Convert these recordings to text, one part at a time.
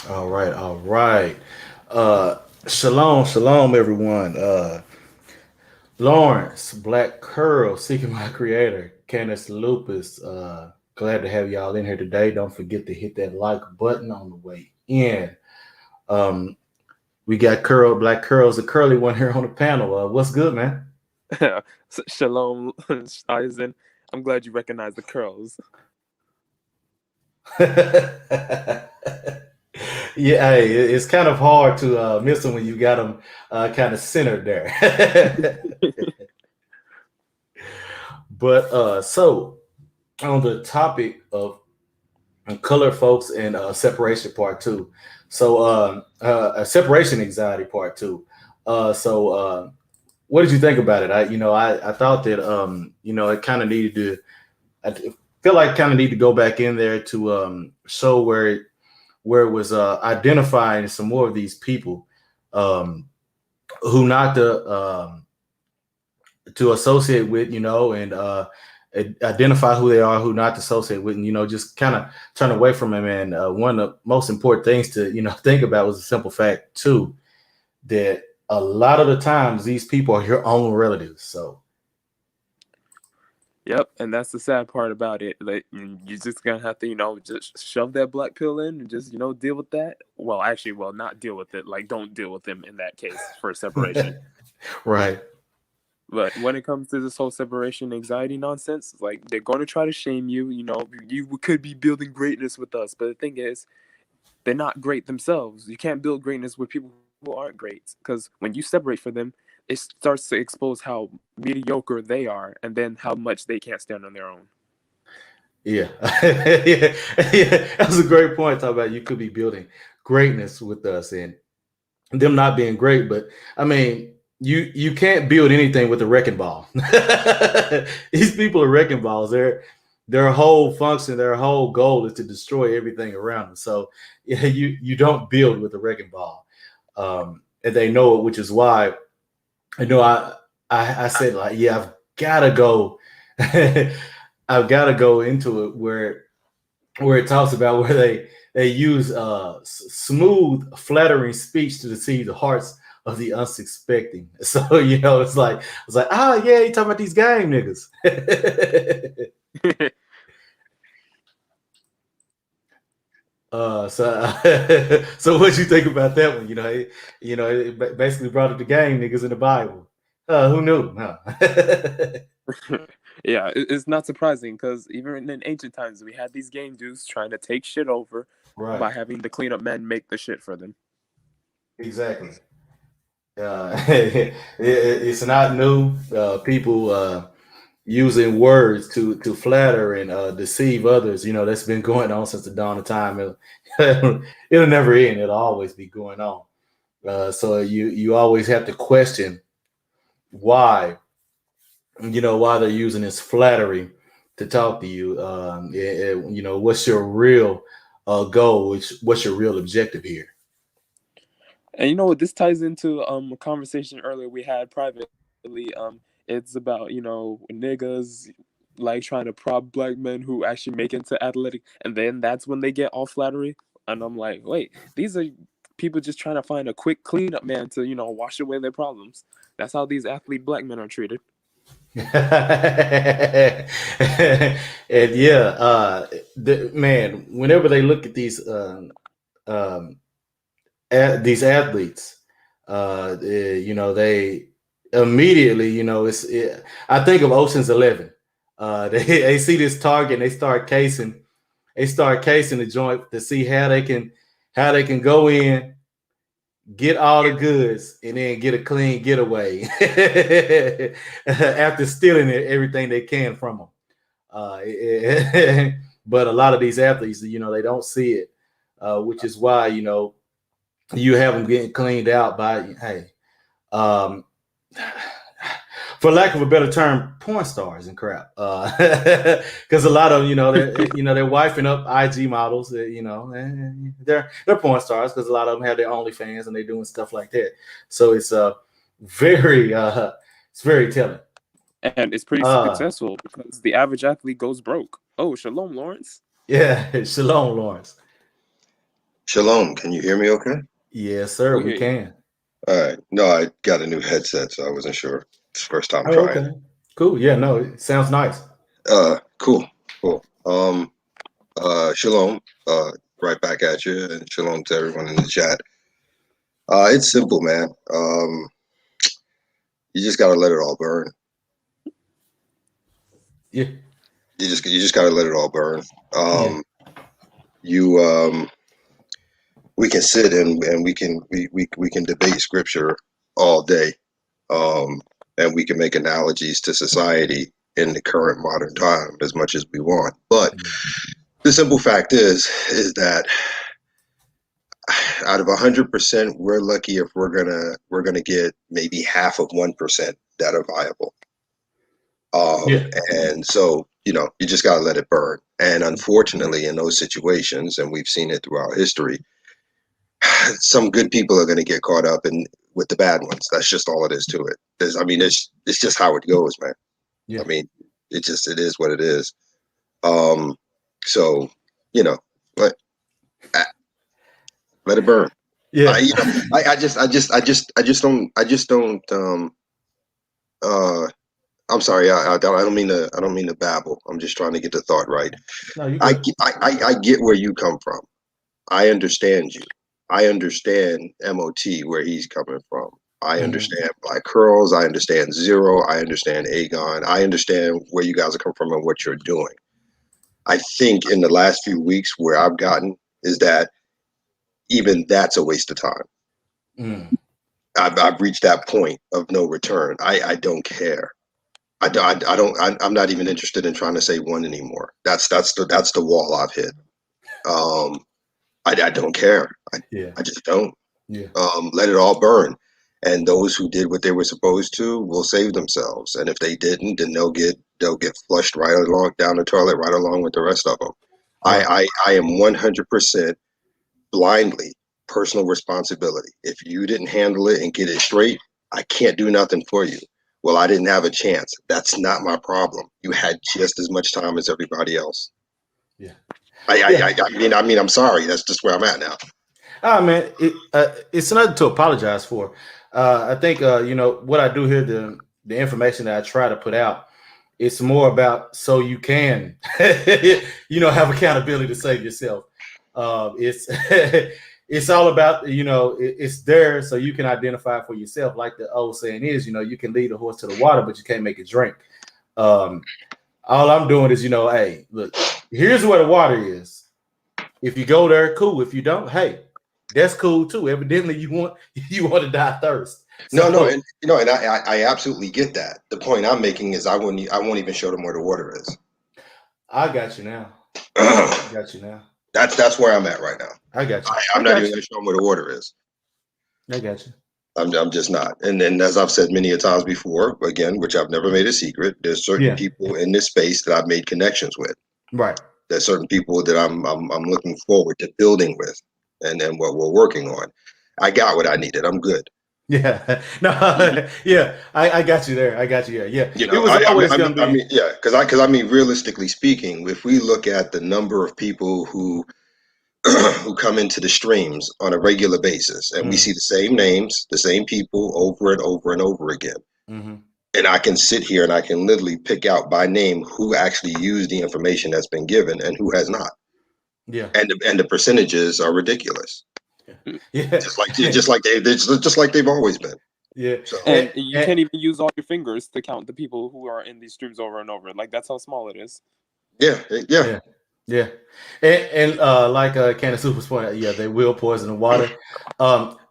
All right, all right. Shalom, shalom, everyone. Lawrence, Black Curl, Seeking My Creator, Canis Lupus. Glad to have y'all in here today. Don't forget to hit that like button on the way in. Um, we got Curl, Black Curls, the curly one here on the panel. What's good, man? Shalom, Eisen. I'm glad you recognize the curls. Yeah, hey, it's kind of hard to miss them when you got them kind of centered there. But so on the topic of color, folks, and separation part two. So separation anxiety part two. So what did you think about it? I thought that it kind of needed to. I feel like kind of need to go back in there to show where it was identifying some more of these people um, who not to associate with, and identify who they are, who not to associate with, and just kind of turn away from them. And one of the most important things to think about was the simple fact too that a lot of the times these people are your own relatives. So Yep, and that's the sad part about it. Like you're just gonna have to, just shove that black pill in and just, deal with that. Well, actually, well, not deal with it. Like, don't deal with them in that case for separation. Right. But when it comes to this whole separation anxiety nonsense, like they're going to try to shame you. You could be building greatness with us, but the thing is, they're not great themselves. You can't build greatness with people who aren't great, because when you separate from them, it starts to expose how mediocre they are, and then how much they can't stand on their own. Yeah. Yeah. Yeah. That's a great point. Talk about you could be building greatness with us and them not being great, but I mean, you can't build anything with a wrecking ball. These people are wrecking balls. Their whole function, their whole goal is to destroy everything around them. So yeah, you don't build with a wrecking ball, and they know it, which is why I said like, yeah, I've got to go. I've got to go into it where it talks about where they use smooth, flattering speech to deceive the hearts of the unsuspecting. So it's like yeah, you talking about these game niggas. So what you think about that one? It basically brought up the game niggas in the Bible. Who knew? Huh? Yeah, it's not surprising because even in ancient times, we had these game dudes trying to take shit over Right. by having the cleanup men make the shit for them. Exactly. It's not new. People using words to flatter and deceive others. That's been going on since the dawn of time. It'll never end. It'll always be going on. So you always have to question why why they're using this flattery to talk to you. What's your real goal? What's your real objective here? And you know what? This ties into a conversation earlier we had privately. It's about niggas like trying to prop black men who actually make it to athletic, and then that's when they get all flattery. And I'm like, wait, these are people just trying to find a quick cleanup man to wash away their problems. That's how these athlete black men are treated. And yeah, man, whenever they look at um, these athletes, they immediately, I think of Ocean's 11. They see this target and they start casing the joint to see how they can go in, get all the goods, and then get a clean getaway after stealing everything they can from them. But a lot of these athletes, they don't see it, which is why you have them getting cleaned out by um, for lack of a better term, porn stars and crap. Because a lot of them, they're wifing up IG models. They're porn stars because a lot of them have their OnlyFans and they're doing stuff like that. So very it's very telling. And it's pretty Uh, successful because the average athlete goes broke. Oh, shalom, Lawrence. yeah, Shalom, Lawrence. Shalom, can you hear me okay? Yes, sir, We we hear you. can. All right. No, I got a new headset, so I wasn't sure. It's the first time Oh, trying. okay, cool. Yeah, no, it sounds nice. Cool, cool. Shalom, right back at you, and shalom to everyone in the chat. It's simple, man. You just gotta let it all burn. Yeah, You just gotta let it all burn. yeah, You We can sit and we can debate scripture all day. Um, and we can make analogies to society in the current modern time as much as we want. But the simple fact is that out of 100%, we're lucky if we're gonna get maybe half of 1% that are viable. yeah, And so you just gotta let it burn. And unfortunately, in those situations, and we've seen it throughout history, some good people are gonna get caught up in with the bad ones. That's just all it is to it. It's just how it goes, man. yeah, I mean, it is what it is. Um, so you know, let uh, let it burn. I yeah. you know I just don't uh I'm sorry. I don't mean to. I don't mean to babble. I'm just trying to get the thought right. No, you good. I get where you come from. I understand you. I understand MOT where he's coming from. I Mhm. understand Black Curls. I understand Zero. I understand Aegon. I understand where you guys are coming from and what you're doing. I think in the last few weeks where I've gotten is that even that's a waste of time. Mm. I've reached that point of no return. I don't care. I'm not even interested in trying to say one anymore. That's the wall I've hit. Um, I don't care. Yeah. I just don't. Yeah. Let it all burn. And those who did what they were supposed to will save themselves. And if they didn't, then they'll get flushed right along down the toilet, right along with the rest of them. Right. I am 100% blindly personal responsibility. If you didn't handle it and get it straight, I can't do nothing for you. Well, I didn't have a chance. That's not my problem. You had just as much time as everybody else. Yeah. I I, Yeah. I, I mean, I'm sorry. That's just where I'm at now. Ah, man, it's nothing to apologize for. I think what I do here, the information that I try to put out, it's more about so you can, have accountability to save yourself. It's it's all about it's there so you can identify for yourself. Like the old saying is, you can lead a horse to the water, but you can't make it drink. Um, all I'm doing is, hey, look, here's where the water is. If you go there, cool. If you don't, hey, that's cool too. Evidently, you want to die thirst. No, So and I absolutely get that. The point I'm making is I won't even show them where the water is. I got you now. I got you now. That's where I'm at right now. I got you. I'm I not got even you. going to show them where the water is. I got you. I'm just not. And then, as I've said many a times before, again, which I've never made a secret, there's certain Yeah. people in this space that I've made connections with. Right. There's certain people that I'm looking forward to building with, and what we're working on. I got what I needed. I'm good. Yeah. No. Yeah. I got you there. I got you. Yeah. Yeah. You It know, was always gonna be. yeah, because I mean, realistically speaking, if we look at the number of people who who come into the streams on a regular basis, and we Mm, see the same names, the same people over and over and over again. hmm And I can sit here and I can literally pick out by name who actually used the information that's been given and who has not. Yeah. And the percentages are ridiculous, Yeah. just like they've always been. Yeah. So And you can't even use all your fingers to count the people who are in these streams over and over. Like that's how small it is. yeah. Yeah. Yeah. And like Candace Super's point, yeah, they will poison the water.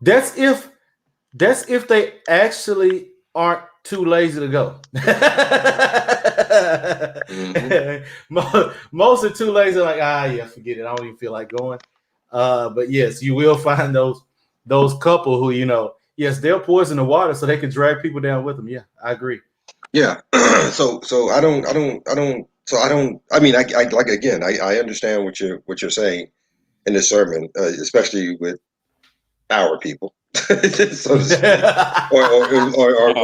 That's if they actually aren't too lazy to go. Hmm. Most are too lazy, like, yeah, forget it. I don't even feel like going. But yes, you will find those couple who, yes, they'll poison the water so they can drag people down with them. Yeah, I agree. Yeah. So I mean, I like again, I understand what you're saying in this sermon, especially with our people, so to speak, or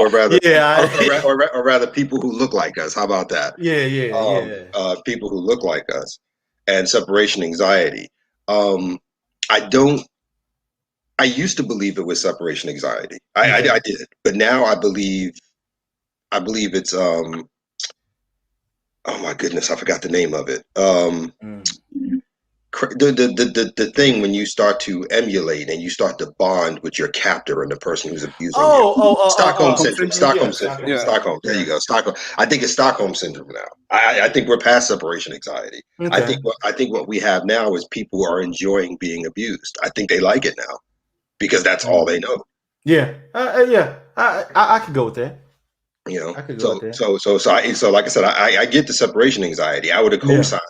rather, Yeah, or rather, people who look like us. How about that? yeah, yeah, yeah. People who look like us, and separation anxiety. Um, I don't. I used to believe it was separation anxiety. Okay. I did, but now I believe. I believe it's. Oh my goodness, I forgot the name of it. Mm. The thing when you start to emulate and you start to bond with your captor and the person who's abusing you. Oh, Stockholm Stockholm syndrome. syndrome. Stockholm yeah, syndrome. Stockholm Yeah. syndrome. Stockholm. There Yeah. you go. Stockholm. I think it's Stockholm syndrome now. I think we're past separation anxiety. Okay. I think what we have now is people who are enjoying being abused. I think they like it now because that's all Mm. they know. Yeah. Yeah. I could go with that. You know. I could go with So that. so so so I so like I said, I get the separation anxiety. I would have Yeah. co-signed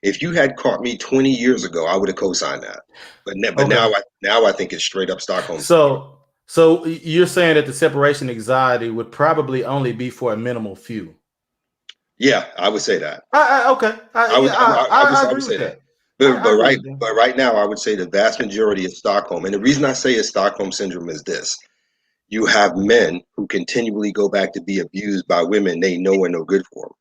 if you had caught me 20 years ago, I would have co-signed that. But Okay. now I think it's straight up Stockholm syndrome. So you're saying that the separation anxiety would probably only be for a minimal few. Yeah, I would say that. Okay. Yeah, I I would agree with say that. that. I agree with that. But right now, I would say the vast majority of Stockholm, and the reason I say it's Stockholm syndrome is this: you have men who continually go back to be abused by women they know are no good for them.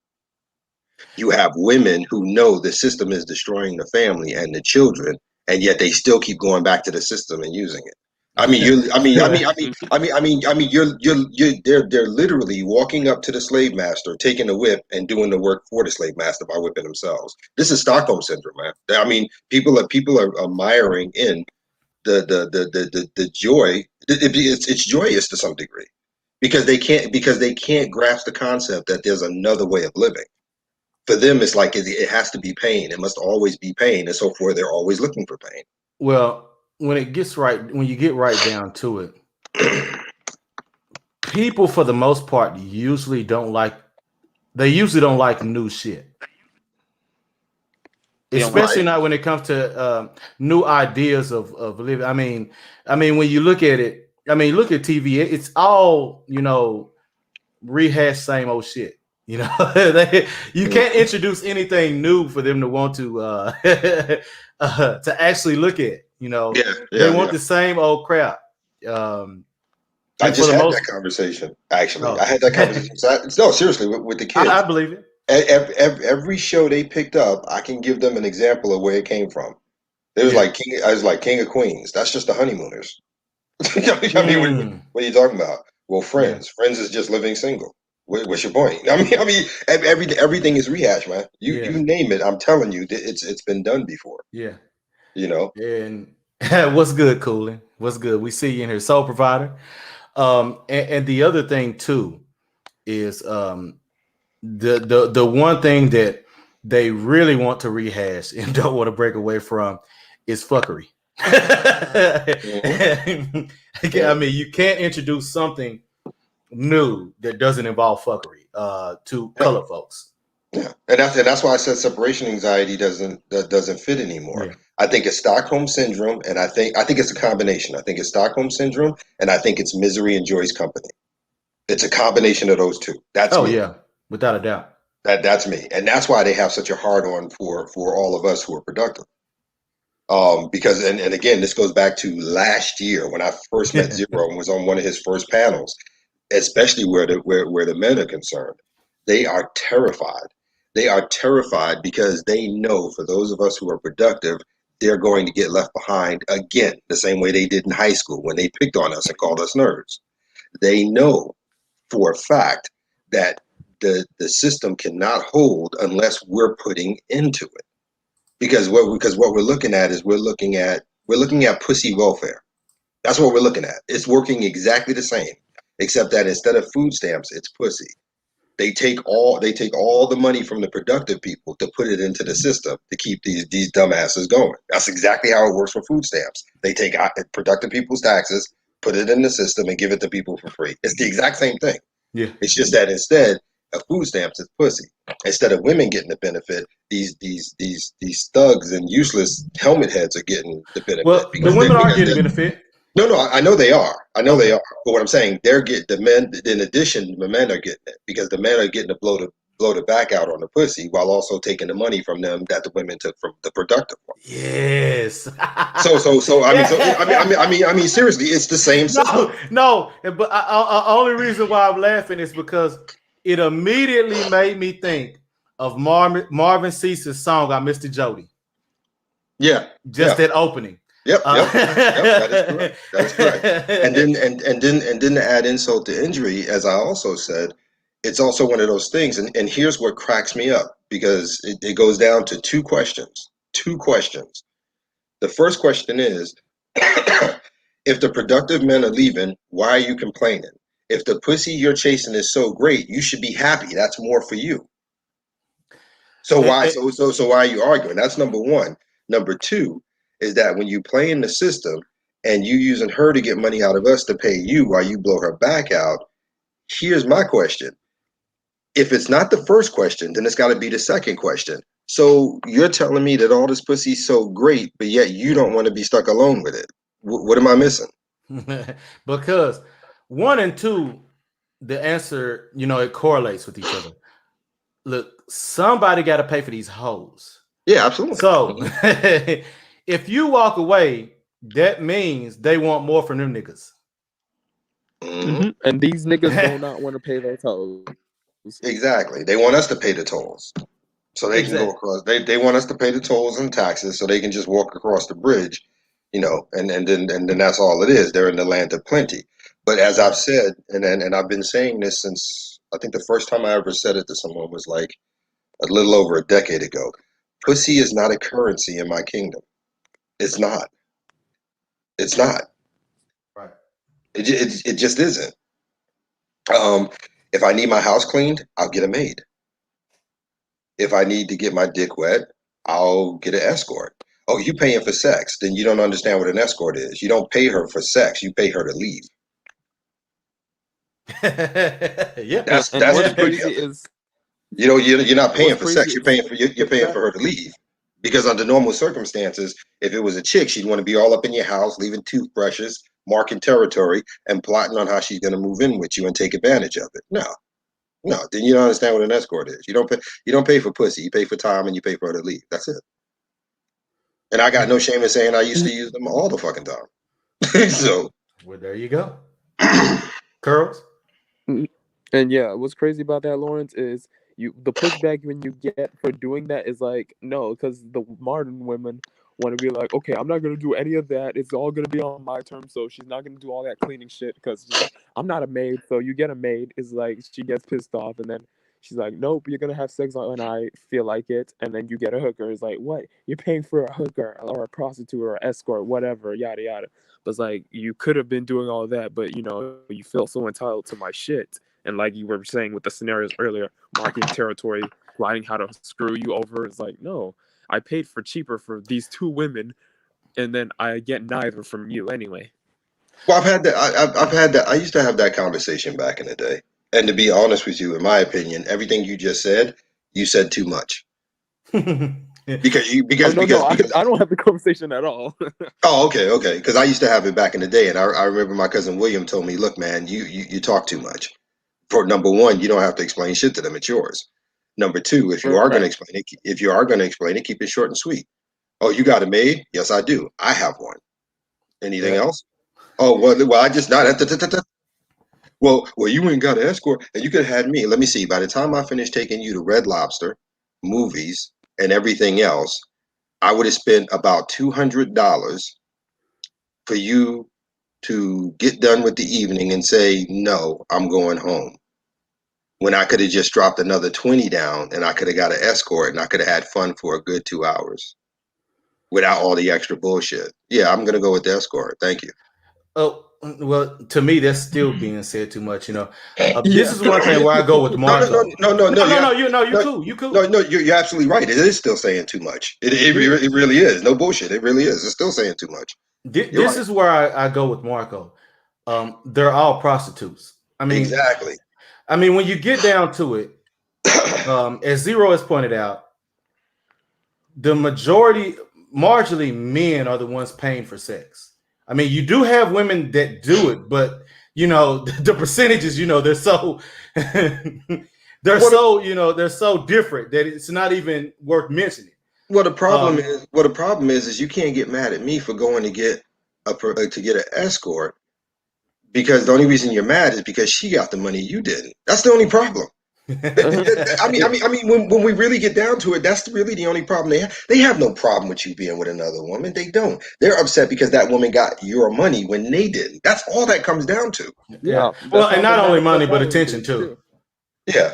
You have women who know the system is destroying the family and the children, and yet they still keep going back to the system and using it. I mean, they're literally walking up to the slave master, taking the whip, and doing the work for the slave master by whipping themselves. This is Stockholm syndrome, man. I mean, people are admiring in the joy. It's joyous to some degree because they can't grasp the concept that there's another way of living. For them, it's like it has to be pain. It must always be pain, and so forth. They're always looking for pain. Well, when you get right down to it, people for the most part usually don't like new shit. Especially not when it comes to new ideas of living. I mean, when you look at it, look at TV. It's all rehash same old shit. You can't introduce anything new for them to want to actually look at. They want the same old crap. I just had that conversation. Actually, I had that conversation. No, seriously, with the kids. I believe it. Every show they picked up, I can give them an example of where it came from. It was I was like King of Queens. That's just the honeymooners. I mean, what are you talking about? Well, Friends. Yeah. Friends is just living single. What's your point? I mean, everything is rehash, man. You name it. I'm telling you, it's been done before. Yeah. And what's good, Coolin? What's good? We see you in here, Soul Provider. And the other thing too is the one thing that they really want to rehash and don't want to break away from is fuckery. I mean, you can't introduce something new that doesn't involve fuckery to color folks. Yeah, and that's why I said separation anxiety doesn't fit anymore. Yeah. I think it's Stockholm syndrome, and I think it's a combination. I think it's Stockholm syndrome, and I think it's misery and joy's company. It's a combination of those two. That's me. Yeah, without a doubt. That's me, and that's why they have such a hard on for all of us who are productive. Because and again, this goes back to last year when I first met Zero and was on one of his first panels, especially where the men are concerned. They are terrified. They are terrified because they know for those of us who are productive, they're going to get left behind again, the same way they did in high school when they picked on us and called us nerds. They know for a fact that the system cannot hold unless we're putting into it. Because what we're looking at is we're looking at pussy welfare. That's what we're looking at. It's working exactly the same, except that instead of food stamps, it's pussy. They take all the money from the productive people to put it into the system to keep these dumbasses going. That's exactly how it works for food stamps. They take productive people's taxes, put it in the system, and give it to people for free. It's the exact same thing. Yeah. It's just that instead of food stamps, it's pussy. Instead of women getting the benefit, these thugs and useless helmet heads are getting the benefit. Well, the women are getting the benefit. No, I know they are. They are. But what I'm saying, the men. In addition, the men are getting it because the men are getting to blow the back out on the pussy while also taking the money from them that the women took from the productive one. Yes. So I mean, seriously, it's the same system. No. But only reason why I'm laughing is because it immediately made me think of Marvin Cease's song "I Missed Jody." Yeah. That opening. Yep. That is correct. And then to add insult to injury, as I also said, it's also one of those things. And here's what cracks me up because it goes down to two questions. The first question is, if the productive men are leaving, why are you complaining? If the pussy you're chasing is so great, you should be happy. That's more for you. So why? So why are you arguing? That's number one. Number two is that when you play in the system and you using her to get money out of us to pay you while you blow her back out, here's my question. If it's not the first question, then it's got to be the second question. So you're telling me that all this pussy's so great, but yet you don't want to be stuck alone with it. What am I missing? Because 1 and 2, the answer, it correlates with each other. Look, somebody got to pay for these hoes. Yeah, absolutely. So if you walk away, that means they want more from them niggas. Mm-hmm. And these niggas do not want to pay their tolls. Exactly. They want us to pay the tolls. So they can go across. They want us to pay the tolls and taxes so they can just walk across the bridge, and then that's all it is. They're in the land of plenty. But as I've said, and I've been saying this since I think the first time I ever said it to someone was like a little over a decade ago. Pussy is not a currency in my kingdom. It's not. It's not. Right. It just isn't. Um, if I need my house cleaned, I'll get a maid. If I need to get my dick wet, I'll get an escort. Oh, you paying for sex? Then you don't understand what an escort is. You don't pay her for sex. You pay her to leave. Yeah. That's And what's the beauty crazy of it. is You're not paying what's for sex. crazy is You're paying for her to leave. Because under normal circumstances, if it was a chick, she'd want to be all up in your house, leaving toothbrushes, marking territory, and plotting on how she's going to move in with you and take advantage of it. No. Then you don't understand what an escort is. You don't pay for pussy. You pay for time and you pay for her to leave. That's it. And I got no shame in saying I used to use them all the fucking time. So, Well, there you go. Curls. and yeah, what's crazy about that, Lawrence, is the pushback when you get for doing that is like, no, because the modern women want to be like, okay, I'm not gonna do any of that. It's all gonna be on my terms. So she's not gonna do all that cleaning shit because she's like, I'm not a maid. So you get a maid. Is like she gets pissed off, and then she's like, nope, you're gonna have sex when I feel like it, and then you get a hooker. It's like, what? You're paying for a hooker or a prostitute or an escort, whatever, yada yada. But it's like you could have been doing all that, but you feel so entitled to my shit. And like you were saying with the scenarios earlier, marking territory, plotting how to screw you over. It's like, no, I paid for cheaper for these two women, and then I get neither from you anyway. well, I've had that. I've had that. I used to have that conversation back in the day. And to be honest with you, in my opinion, everything you said too much. Because you Oh no, because I don't have the conversation at all. oh, okay. Because I used to have it back in the day, and I remember my cousin William told me, "Look, man, you talk too much. For number one, you don't have to explain shit to them; it's yours. Number two, Right. if you are going to explain it, keep it short and sweet. Oh, you got a maid? Yes, I do. I have one. Anything Yeah. else? Oh, well, I just not. Well, you ain't got an escort, and you could have had me. Let me see. By the time I finished taking you to Red Lobster, movies, and everything else, I would have spent about $200 for you to get done with the evening and say, no, I'm going home. When I could have just dropped another 20 down and I could have got an escort and I could have had fun for a good 2 hours without all the extra bullshit. Yeah, I'm gonna go with the escort. Thank you. Oh, well, to me, that's still being said too much. This Yeah. is one thing where I go with No, no, no, Marco. no, no, no. No, no, you No, cool, you no, cool. no. You're absolutely right. It is still saying too much. This, It really is. No bullshit. It really is. It's still saying too much. You're this right. is where I go with Marco. They're all prostitutes. Exactly. When you get down to it, as Zero has pointed out, the marginally men are the ones paying for sex. You do have women that do it, but the percentages, they're so What they're so different that it's not even worth mentioning. what the problem Um, is? What the problem is you can't get mad at me for going to get to get an escort because the only reason you're mad is because she got the money you didn't. That's the only problem. When we really get down to it, that's really the only problem they have. They have no problem with you being with another woman. They don't. They're upset because that woman got your money when they didn't. That's all that comes down to. yeah. Yeah, Well, that's and how the not only man money, but mentality attention is too, too. Yeah.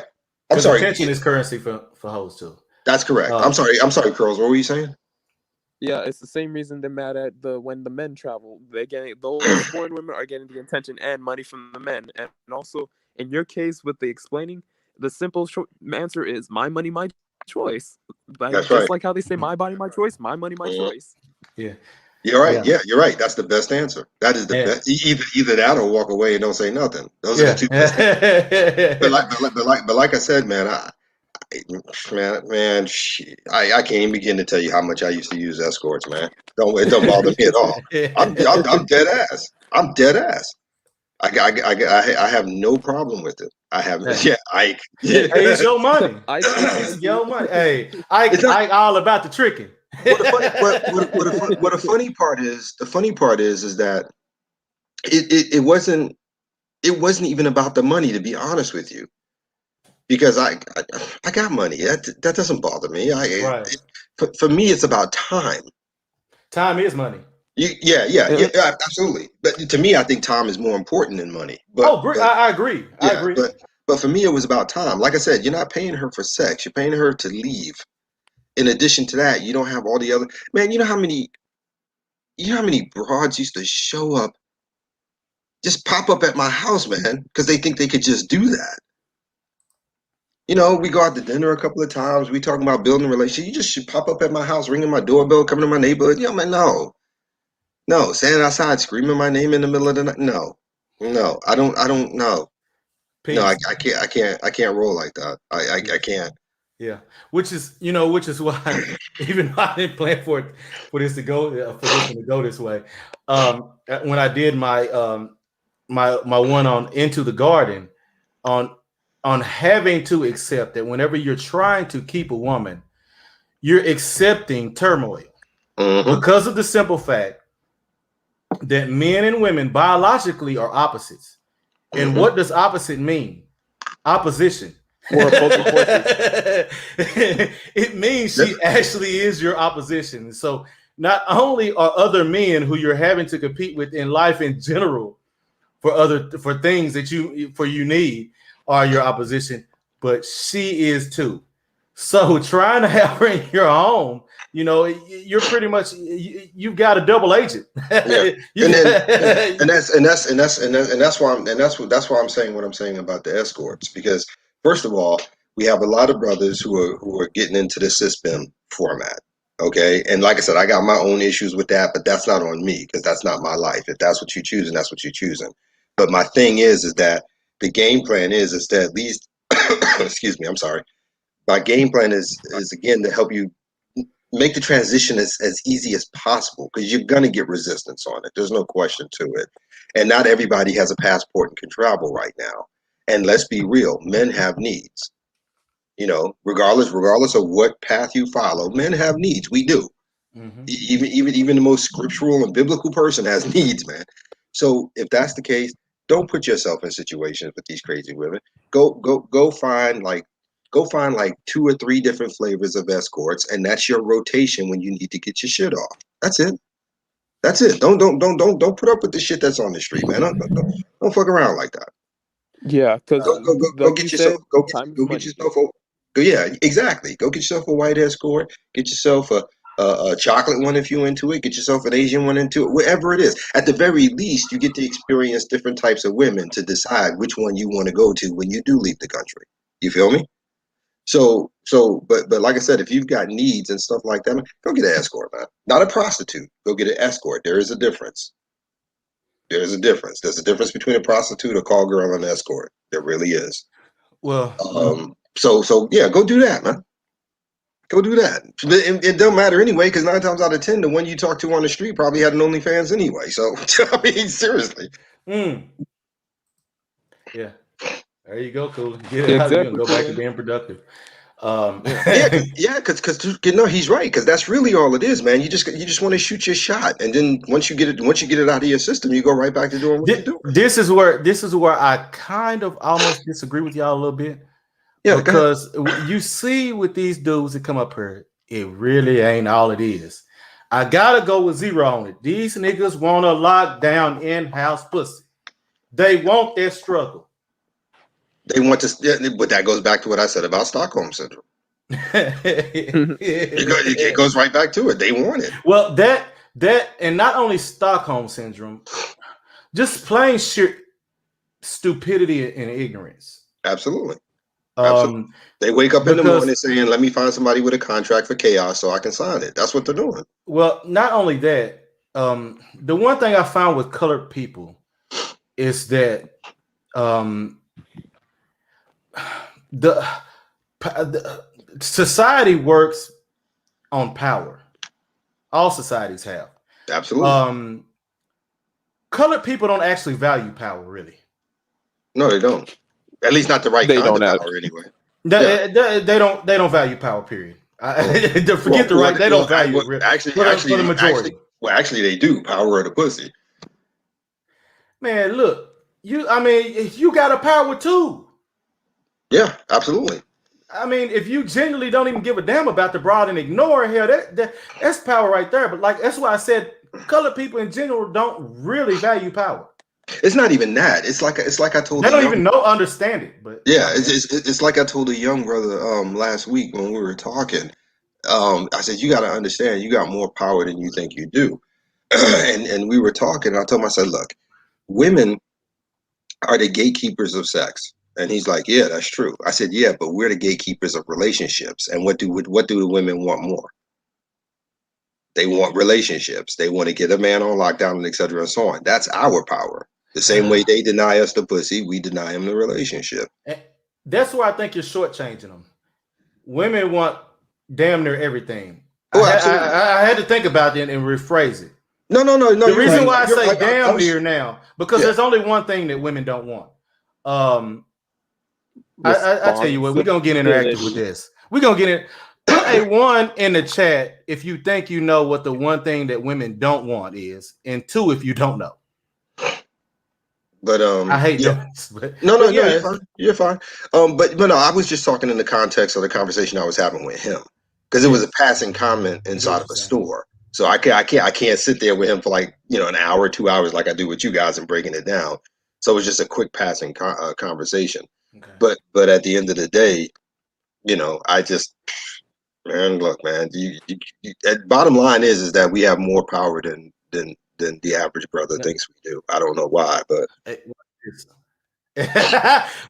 I'm because sorry. attention is currency for hoes too. That's correct. Um, I'm sorry, Curls. What were you saying? Yeah, it's the same reason they're mad at when the men travel. They're getting those foreign women are getting the attention and money from the men. And also, in your case with the explaining, the simple answer is my money, my choice. Like That's just right. like how they say my body, my choice, my money, my Mhm. choice. yeah, You're right. yeah, Yeah, you're right. That's the best answer. That is the yeah, best. Either that or walk away and don't say nothing. Those are the yeah. two best answers. But like I said, man, I can't even begin to tell you how much I used to use escorts, man. It don't bother me at all. I'm dead ass. I'm dead ass. I have no problem with it. I have Hey, yeah. I hey, it's your money. I It's personally your money. Hey, I it's not. I all about the tricking. What the funny part is, is that it wasn't even about the money, to be honest with you, because I got money. That doesn't bother me. Right. For me, it's about time. Time is money. Absolutely. But to me, I think time is more important than money. But I agree. I yeah, agree. but for me, it was about time. Like I said, you're not paying her for sex. You're paying her to leave. In addition to that, you don't have all the other man. You know how many broads used to show up, just pop up at my house, man, because they think they could just do that. You know, we go out to dinner a couple of times. We talking about building a relationship. You just should pop up at my house, ringing my doorbell, coming to my neighborhood. You know, man, no, standing outside screaming my name in the middle of the night. No, I don't know. No, Peace. I can't roll like that. I can't. Yeah, which is why even though I didn't plan for this to go for this one to go this way, when I did my my one on Into the Garden on having to accept that whenever you're trying to keep a woman, you're accepting turmoil because of the simple fact that men and women biologically are opposites. And what does opposite mean? Opposition. Or opposing forces. It means she actually is your opposition. So not only are other men who you're having to compete with in life in general for things that you need are your opposition, but she is too. So trying to have her in your home, you know, you're pretty much you've got a double agent. Yeah. and that's why I'm saying what I'm saying about the escorts, because first of all, we have a lot of brothers who are getting into the system format. Okay. And like I said, I got my own issues with that, but that's not on me because that's not my life. If that's what you choose, and that's what you're choosing. But my thing is that the game plan is that at least excuse me, I'm sorry. My game plan is again to help you make the transition as easy as possible, because you're going to get resistance on it. There's no question to it. And not everybody has a passport and can travel right now. And let's be real, men have needs. You know, regardless of what path you follow, men have needs. We do. Even the most scriptural and biblical person has needs, man. So if that's the case, don't put yourself in situations with these crazy women. Go find like 2 or 3 different flavors of escorts, and that's your rotation when you need to get your shit off. That's it. That's it. Don't put up with the shit that's on the street, man. Don't fuck around like that. Yeah, because Go like get you yourself. said, Go time is get money. yourself a. Yeah, exactly. Go get yourself a white escort. Get yourself a chocolate one if you're into it. Get yourself an Asian one into it. Whatever it is. At the very least, you get to experience different types of women to decide which one you want to go to when you do leave the country. You feel me? But like I said, if you've got needs and stuff like that, man, go get an escort, man. Not a prostitute. Go get an escort. There is a difference. There's a difference. There's a difference between a prostitute, a call girl, and an escort. There really is. Well, So yeah, go do that, man. Go do that. It don't matter anyway, because 9 times out of 10, the one you talk to on the street probably had an OnlyFans anyway. So I mean, seriously. Yeah. There you go, cool. Get it out of you and go back to being productive. Because you know he's right, because that's really all it is, man. You just want to shoot your shot, and then once you get it out of your system, you go right back to doing what you're doing. This is where I kind of almost disagree with y'all a little bit. Yeah, because you see with these dudes that come up here, it really ain't all it is. I gotta go with zero on it. These niggas want to lock down in-house pussy. They want their struggle. They want to, but that goes back to what I said about Stockholm syndrome. It goes right back to it. They want it. Well, that and not only Stockholm syndrome, just plain sheer stupidity and ignorance. Absolutely. They wake up in the morning saying, "Let me find somebody with a contract for chaos so I can sign it." That's what they're doing. Well, not only that, the one thing I found with colored people is that the society works on power. All societies have. Absolutely. Colored people don't actually value power, really. No, they don't. At least not the right kind of power, anyway. They don't value power. Period. They don't value it. Actually, for the majority. Actually, they do. Power of the pussy. Man, look, you got a power too. Yeah, absolutely. I mean, if you genuinely don't even give a damn about the broad and ignore her, that's power right there. But like that's why I said colored people in general don't really value power. It's not even that. It's like I told They the don't young. even know understand it. But Yeah, it's like I told a young brother last week when we were talking. I said you got to understand, you got more power than you think you do. And we were talking. I told him, I said, look, women are the gatekeepers of sex. And he's like, yeah, that's true. I said, yeah, but we're the gatekeepers of relationships. And what do the women want more? They want relationships. They want to get a man on lockdown and et cetera and so on. That's our power. The same way they deny us the pussy, we deny them the relationship. that's where I think you're shortchanging them. Women want damn near everything. Oh, absolutely. I had to think about it and rephrase it. No. The reason why I You're say right. damn near now, because there's only one thing that women don't want. I tell you what, we're gonna get interactive with this. We're gonna get in. Put a 1 in the chat if you think you know what the one thing that women don't want is, and 2 if you don't know. But I hate yeah. this. But, No, yes. you're fine. You're fine. But no, I was just talking in the context of the conversation I was having with him, because it was a passing comment inside of a store. So I can't sit there with him for like an hour, 2 hours like I do with you guys and breaking it down. So it was just a quick passing conversation. Okay. But at the end of the day, I just, man, look, man. Bottom line is that we have more power than the average brother thinks we do. I don't know why, but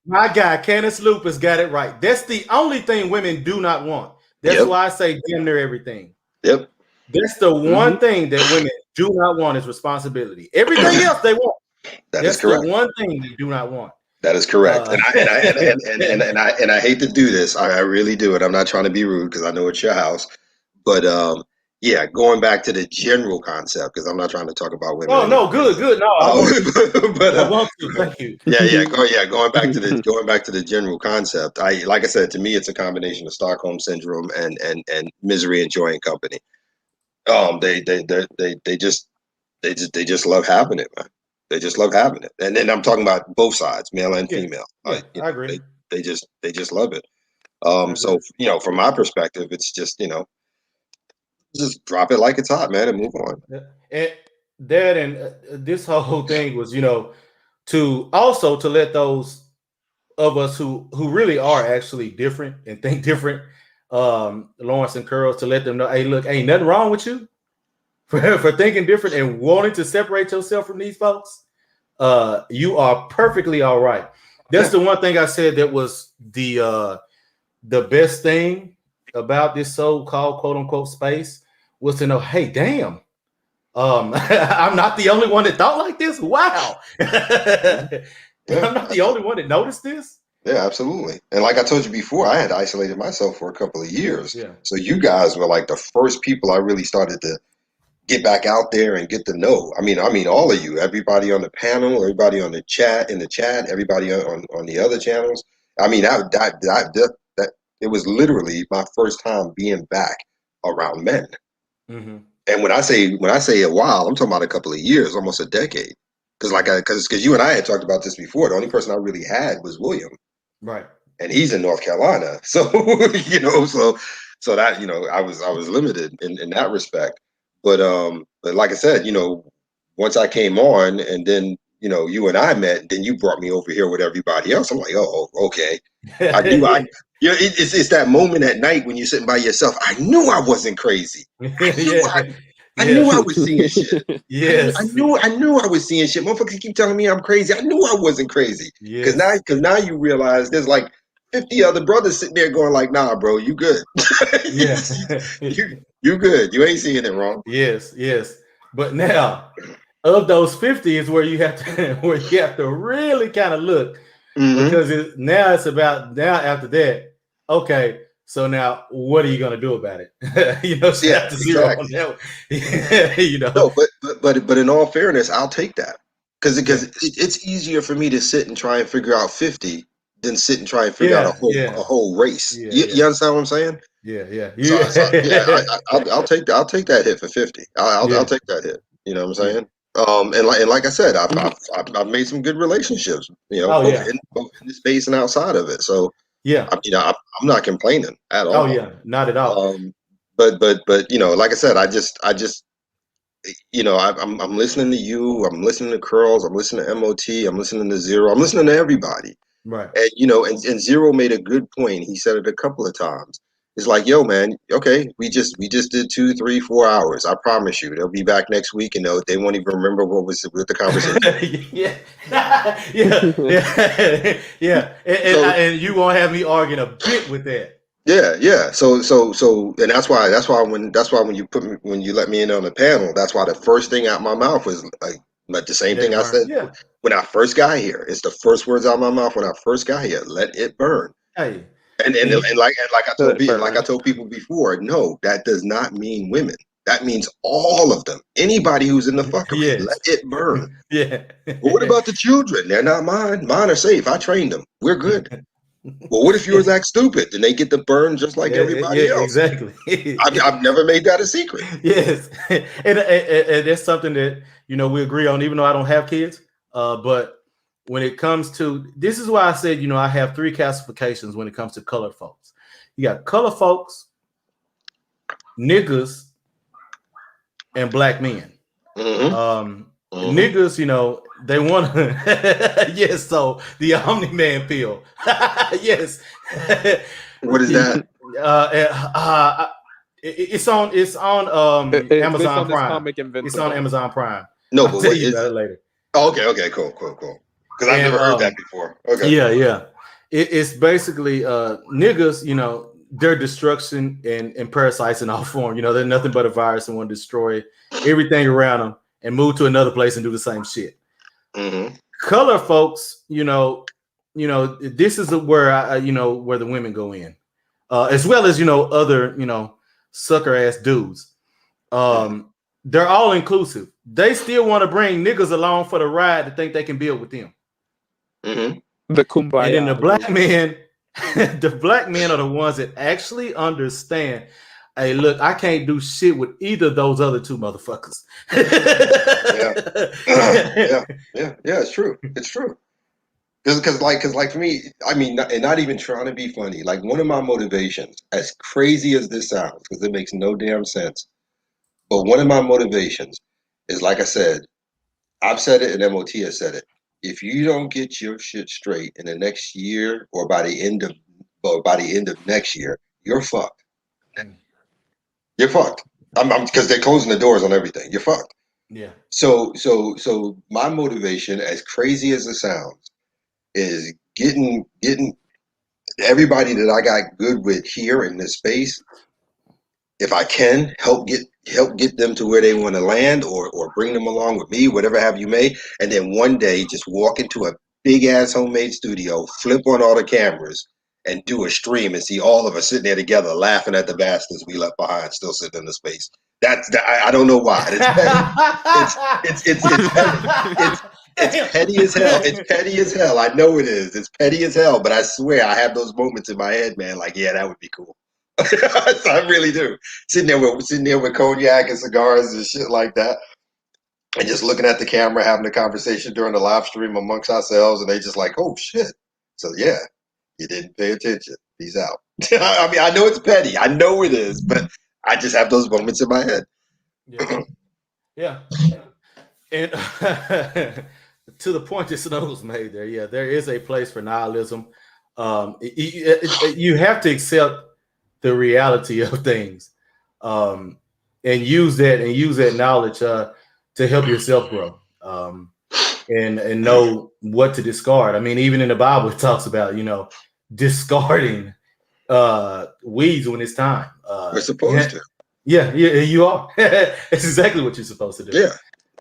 my guy, Candace Lupus got it right. That's the only thing women do not want. That's why I say damn near everything. Yep. That's the one thing that women do not want is responsibility. Everything else they want. That's correct. The one thing they do not want. That is correct. And I hate to do this. I really do it. I'm not trying to be rude because I know it's your house. But yeah, going back to the general concept, because I'm not trying to talk about women. Oh no, good. No, I want to. Thank you. Going back to the general concept. Like I said, to me, it's a combination of Stockholm syndrome and misery enjoying company. They just love having it, man. They just love having it, and then I'm talking about both sides, male and female. I agree. They just love it. So from my perspective, it's just just drop it like it's hot, man, and move on. And this whole thing was to let those of us who really are actually different and think different, Lawrence and Curls, to let them know, hey, look, ain't nothing wrong with you for thinking different and wanting to separate yourself from these folks. You are perfectly all right. That's the one thing I said that was the best thing about this so-called quote unquote space was to know, hey, damn, I'm not the only one that thought like this. Wow. I'm not the only one that noticed this. Yeah, absolutely. And like I told you before, I had isolated myself for a couple of years. Yeah. So you guys were like the first people I really started to get back out there and get to know. I mean, all of you, everybody on the panel, everybody on the chat, everybody on the other channels. I mean, that it was literally my first time being back around men. Mm-hmm. And when I say a while, I'm talking about a couple of years, almost a decade. Because you and I had talked about this before. The only person I really had was William. Right. And he's in North Carolina. So, so that, I was limited in that respect. But like I said, once I came on and then, you and I met, then you brought me over here with everybody else. I'm like, oh, okay. I knew it's that moment at night when you're sitting by yourself. I knew I wasn't crazy. I knew I was seeing shit. Yes. I knew I was seeing shit. Motherfuckers keep telling me I'm crazy. I knew I wasn't crazy. Because now you realize there's like 50 other brothers sitting there going like, nah, bro, you good. Yeah. you good. You ain't seeing it wrong. Yes. But now, of those 50 is where you have to really kind of look, because now after that, okay. So now, what are you gonna do about it? Exactly. No, but in all fairness, I'll take that because it's easier for me to sit and try and figure out 50 than sit and try and figure out a whole race. You understand what I'm saying? Yeah. I'll take that hit for 50. I'll take that hit. You know what I'm saying? And like I said, I've made some good relationships. Both in the space and outside of it. So. Yeah. I mean, I'm not complaining at Oh all. yeah, not at all. But like I said, I just I'm listening to you. I'm listening to Curls. I'm listening to MOT. I'm listening to Zero. I'm listening to everybody. Right. And and Zero made a good point. He said it a couple of times. It's like, yo, man, okay, we just did 2, 3, 4 hours. I promise you, they'll be back next week, and they won't even remember what the conversation. Yeah, yeah, yeah, yeah. So And you won't have me arguing a bit with that. yeah. And that's why when you let me in on the panel, that's why the first thing out my mouth was like the same Let thing it I burn. said Yeah. when I first got here. It's the first words out of my mouth when I first got here. Let it burn. Hey. And like I Burn. told people before, no, that does not mean women. That means all of them. Anybody who's in the fuckery, let Yes. it burn. Yeah. But what about the children? They're not mine. Mine are safe. I trained them. We're good. Well, what if yours Yeah. act stupid? Then they get the burn just like Yeah. everybody else. Exactly. I've never made that a secret. Yes. And that's something that we agree on, even though I don't have kids. But when it comes to this is why I said I have 3 classifications when it comes to colored folks. You got colored folks, niggas, and black men. Mm-hmm. Mm-hmm. Niggas, they want to. Yes, so the Omni Man pill. Yes. What is that? It's on It's based Amazon on this Prime. comic It's on Invincible. Amazon Prime. No, I'll but tell what you is about it? it later. Oh, okay, cool. Because I've And never heard that before. Okay. yeah. It's basically niggas, their destruction and parasites in all form. They're nothing but a virus and want to destroy everything around them and move to another place and do the same shit. Mm-hmm. Color folks, this is where where the women go in, as well as other sucker ass dudes. They're all inclusive. They still want to bring niggas along for the ride to think they can build with them. Mm-hmm. The And then the Kumbaya black group. men, the black men are the ones that actually understand. Hey, look, I can't do shit with either of those other 2 motherfuckers. Yeah. Yeah. It's true. It's true. Because for me, I mean, not even trying to be funny. Like one of my motivations, as crazy as this sounds, because it makes no damn sense, but one of my motivations is, like I said, I've said it and MOT has said it. If you don't get your shit straight in the next year by the end of next year, you're fucked. You're fucked. I'm because they're closing the doors on everything. You're fucked. Yeah. So my motivation, as crazy as it sounds, is getting everybody that I got good with here in this space. If I can help get them to where they want to land, or bring them along with me, whatever have you may, and then one day just walk into a big ass homemade studio, flip on all the cameras, and do a stream and see all of us sitting there together laughing at the bastards we left behind still sitting in the space. I don't know why. It's petty. It's petty. It's petty as hell. It's petty as hell. I know it is. It's petty as hell. But I swear I have those moments in my head, man. Like, yeah, that would be cool. I really do. Sitting there with cognac and cigars and shit like that, and just looking at the camera, having a conversation during the live stream amongst ourselves, and they just like, oh shit. So yeah, you didn't pay attention. Peace out. I mean, I know it's petty. I know it is, but I just have those moments in my head. Yeah. Yeah. And to the point that Snows made there, yeah, there is a place for nihilism. You have to accept the reality of things, and use that knowledge to help yourself grow, and know what to discard. I mean, even in the Bible, it talks about discarding weeds when it's time. We're supposed to. Yeah, you are. It's exactly what you're supposed to do. Yeah.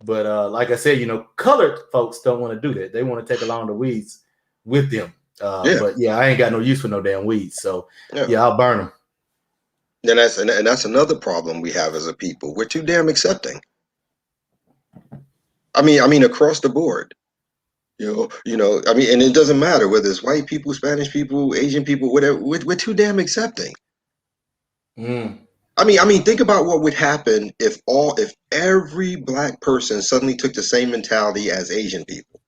But like I said, colored folks don't want to do that. They want to take along the weeds with them. But yeah, I ain't got no use for no damn weeds. So yeah, I'll burn them. And that's another problem we have as a people. We're too damn accepting. I mean, across the board. I mean, and it doesn't matter whether it's white people, Spanish people, Asian people, whatever. We're too damn accepting. I mean, think about what would happen if every black person suddenly took the same mentality as Asian people,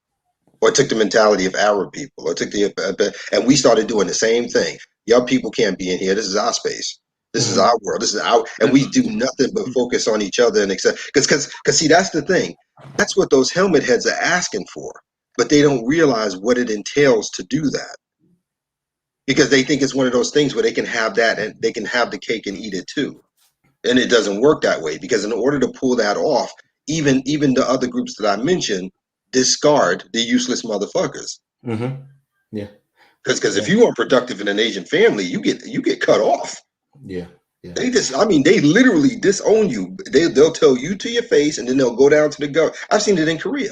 or took the mentality of Arab people, or took and we started doing the same thing. Your people can't be in here. This is our space. This is our world. This is our, and we do nothing but focus on each other and accept. Because see, that's the thing. That's what those helmet heads are asking for, but they don't realize what it entails to do that, because they think it's one of those things where they can have that and they can have the cake and eat it too. And it doesn't work that way, because in order to pull that off, even the other groups that I mentioned discard the useless motherfuckers. Yeah. Because if you aren't productive in an Asian family, you get cut off. Yeah. They they literally disown you. They'll tell you to your face, and then they'll go down to the government. I've seen it in Korea.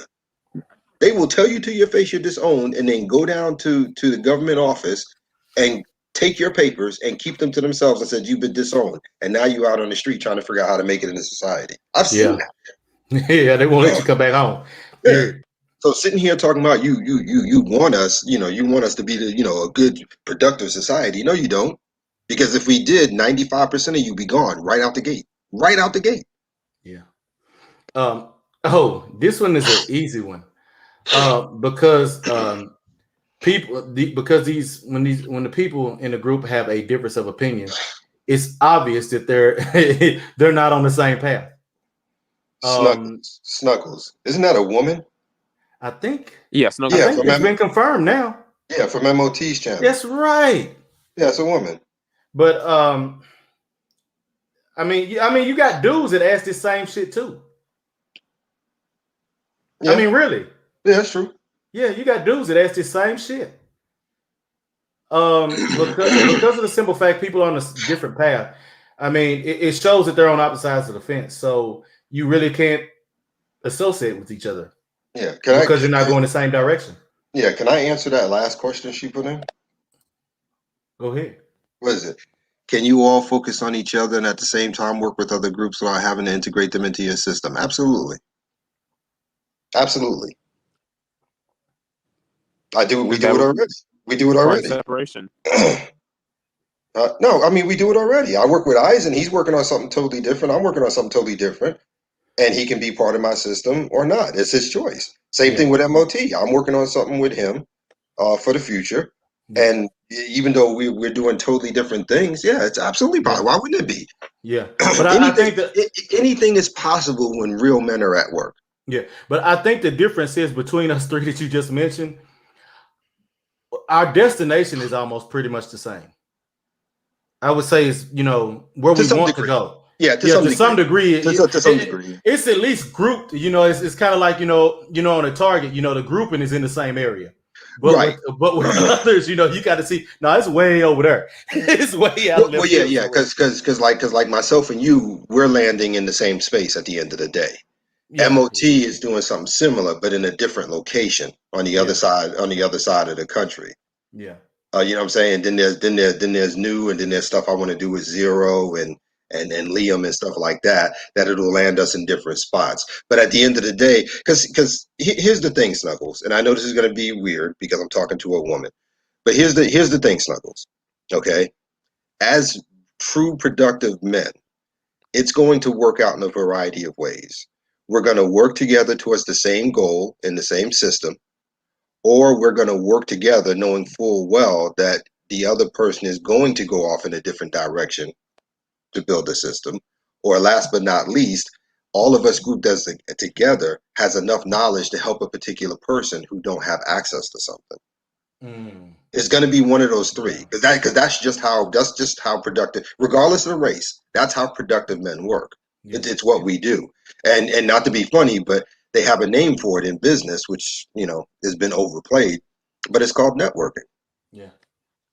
They will tell you to your face you're disowned, and then go down to the government office and take your papers and keep them to themselves and said you've been disowned, and now you're out on the street trying to figure out how to make it into society. I've seen that. Yeah, they won't let you come back home. Yeah. So sitting here talking about you want us, you want us to be a good productive society. No, you don't. Because if we did, 95% of you be gone right out the gate. Right out the gate. Yeah. This one is an easy one. Because when the people in the group have a difference of opinion, it's obvious that they're not on the same path. Snuggles. Isn't that a woman? I think. Yeah, Snuggles. I think it's been confirmed now. Yeah, from MOT's channel. That's right. Yeah, it's a woman. But I mean, you got dudes that ask this same shit too. Yeah. I mean, really? Yeah, that's true. Yeah, you got dudes that ask this same shit. Because of the simple fact people are on a different path. I mean, it shows that they're on opposite sides of the fence. So you really can't associate with each other. Yeah, because you're not going the same direction. Yeah, can I answer that last question she put in? Go ahead. What is it? Can you all focus on each other and at the same time work with other groups without having to integrate them into your system? Absolutely. Absolutely. We do it already. We do it already. Separation. No, I mean, we do it already. I work with Eisen. He's working on something totally different. I'm working on something totally different. And he can be part of my system or not. It's his choice. Same thing with MOT. I'm working on something with him for the future. And even though we're doing totally different things, yeah, it's absolutely possible. Why wouldn't it be? Yeah. But I think that anything is possible when real men are at work. Yeah. But I think the difference is between us three that you just mentioned, our destination is almost pretty much the same. I would say is, where we want to go. Yeah, to some degree. To some degree. It's at least grouped, it's kind of like, on a target, the grouping is in the same area. But right. With others, you got to see, no, it's way over there. It's way out there. Well, yeah, because like myself and you, we're landing in the same space at the end of the day. Yeah. MOT is doing something similar, but in a different location on the other side, of the country. Yeah. You know what I'm saying? Then there's new, and then there's stuff I want to do with Zero and Liam and stuff like that it'll land us in different spots. But at the end of the day, because here's the thing, Snuggles, and I know this is going to be weird because I'm talking to a woman, but here's the thing, Snuggles. Okay, as true productive men, it's going to work out in a variety of ways. We're going to work together towards the same goal in the same system, or we're going to work together knowing full well that the other person is going to go off in a different direction to build a system. Or last but not least, all of us grouped as together has enough knowledge to help a particular person who don't have access to something. It's going to be one of those three, because that's just how productive, regardless of the race, that's how productive men work. It's what we do. And not to be funny, but they have a name for it in business, which has been overplayed, but it's called networking. Yeah.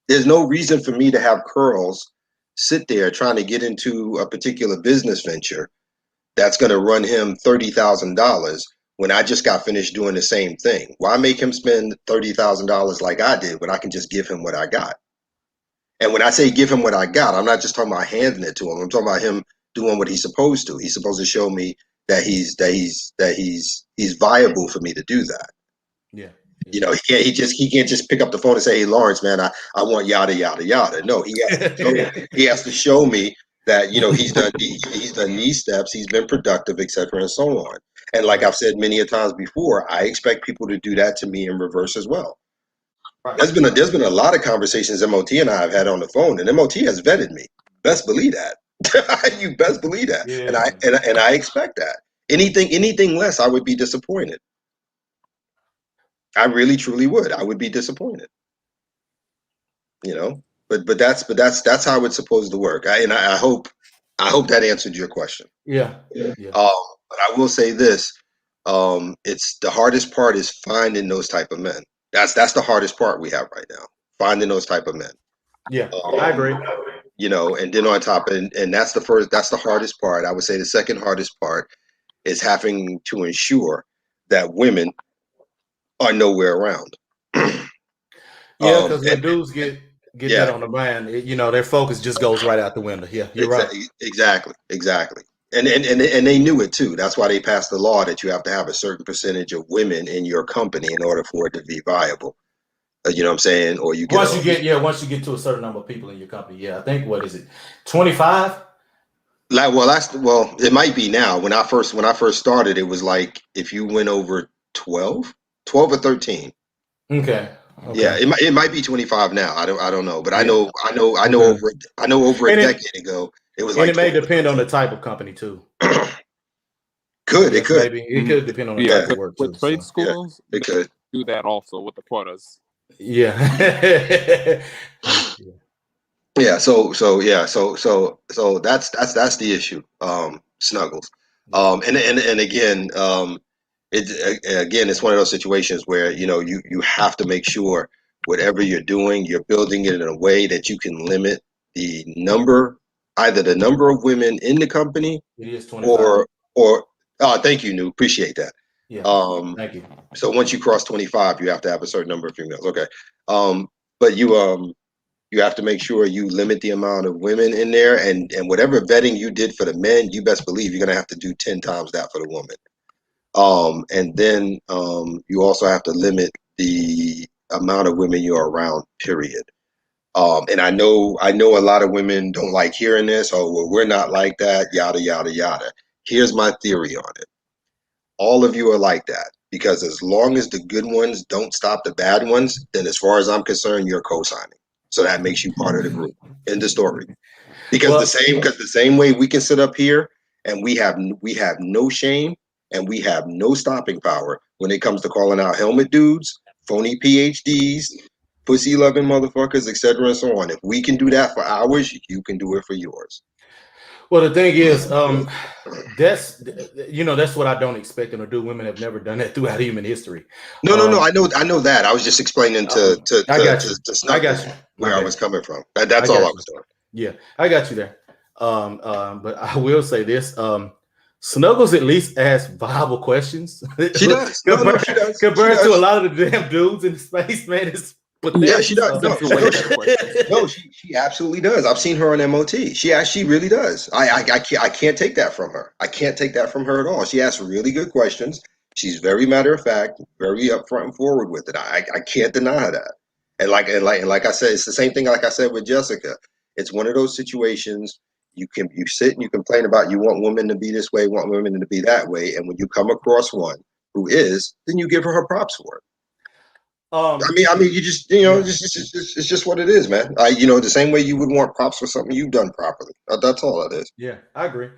There's no reason for me to have curls sit there trying to get into a particular business venture that's going to run him $30,000 when I just got finished doing the same thing. Why make him spend $30,000 like I did when I can just give him what I got? And when I say give him what I got, I'm not just talking about handing it to him. I'm talking about him doing what he's supposed to. He's supposed to show me that he's viable for me to do that. Yeah. He can't just pick up the phone and say, "Hey, Lawrence, man, I want yada yada yada." No, he has to show me that he's done these steps, he's been productive, etc., and so on. And like I've said many a times before, I expect people to do that to me in reverse as well. Right. There's been a lot of conversations MOT and I have had on the phone, and MOT has vetted me. Best believe that. You best believe that. And Yeah. I expect that. Anything less, I would be disappointed. I really truly would. I would be disappointed. You know, but that's how it's supposed to work. I hope that answered your question. Yeah. Yeah. But I will say this: it's the hardest part is finding those type of men. That's the hardest part we have right now. Finding those type of men. Yeah. I agree. You know, and then on top, and that's the hardest part. I would say the second hardest part is having to ensure that women are nowhere around. Yeah, because when And dudes get that yeah, on the mind, their focus just goes right out the window. Yeah, you're right. exactly. And they knew it too. That's why they passed the law that you have to have a certain percentage of women in your company in order for it to be viable. You know what I'm saying? Or you get Once you get to a certain number of people in your company, yeah, I think what is it, 25? it might be now. When I first started, it was like if you went over 12 or 13. Okay. Yeah, it might be 25 now. I don't know, but I Yeah. know Okay. over a And decade ago it was and like it may 12 depend or on the type of company too. 13. I It guess could. maybe it could depend on the Yeah, type Yeah, of because work with too. trade So yeah, schools, it they could. do that also with the quotas. yeah. Yeah. Yeah, so that's the issue, Snuggles. Yeah. And again, it's one of those situations where you have to make sure whatever you're doing, you're building it in a way that you can limit either the number of women in the company, It is 25. or thank you, Nu, appreciate that. Yeah. Um, Thank you. so once you cross 25, you have to have a certain number of females. Okay, but you have to make sure you limit the amount of women in there, and whatever vetting you did for the men, you best believe you're gonna have to do 10 times that for the woman. And then you also have to limit the amount of women you're around, period. And I know a lot of women don't like hearing this. Oh, well, we're not like that, yada yada yada. Here's my theory on it. All of you are like that because as long as the good ones don't stop the bad ones, then as far as I'm concerned, you're co-signing. So that makes you part of the group. End of story. Because Well, the same way we can sit up here and we have no shame and we have no stopping power when it comes to calling out helmet dudes, phony PhDs, pussy loving motherfuckers, etc. and so on. If we can do that for ours, you can do it for yours. the thing is, that's what I don't expect them to do. Women have never done that throughout human history. No. Um, I know that. I was just explaining I got you. to I Snuggles got you. My where I bad. was coming from. I That's all I got you. was doing. Yeah, I got you there. But I will say this: Snuggles at least asks viable questions. She does. No, she does. She Compared to a does. lot of the damn dudes in space, man, it's Yeah, pathetic. she does. Some way better questions. No, she absolutely does. I've seen her on MOT. She really does. I can't take that from her. I can't take that from her at all. She asks really good questions. She's very matter of fact, very upfront and forward with it. I can't deny that. And like I said, it's the same thing like I said with Jessica. It's one of those situations you sit and you complain about you want women to be this way, want women to be that way, and when you come across one who is, then you give her props for it. You just, Yeah, it's just what it is, man. The same way you would want props for something you've done properly. That's all it is. yeah, I agree.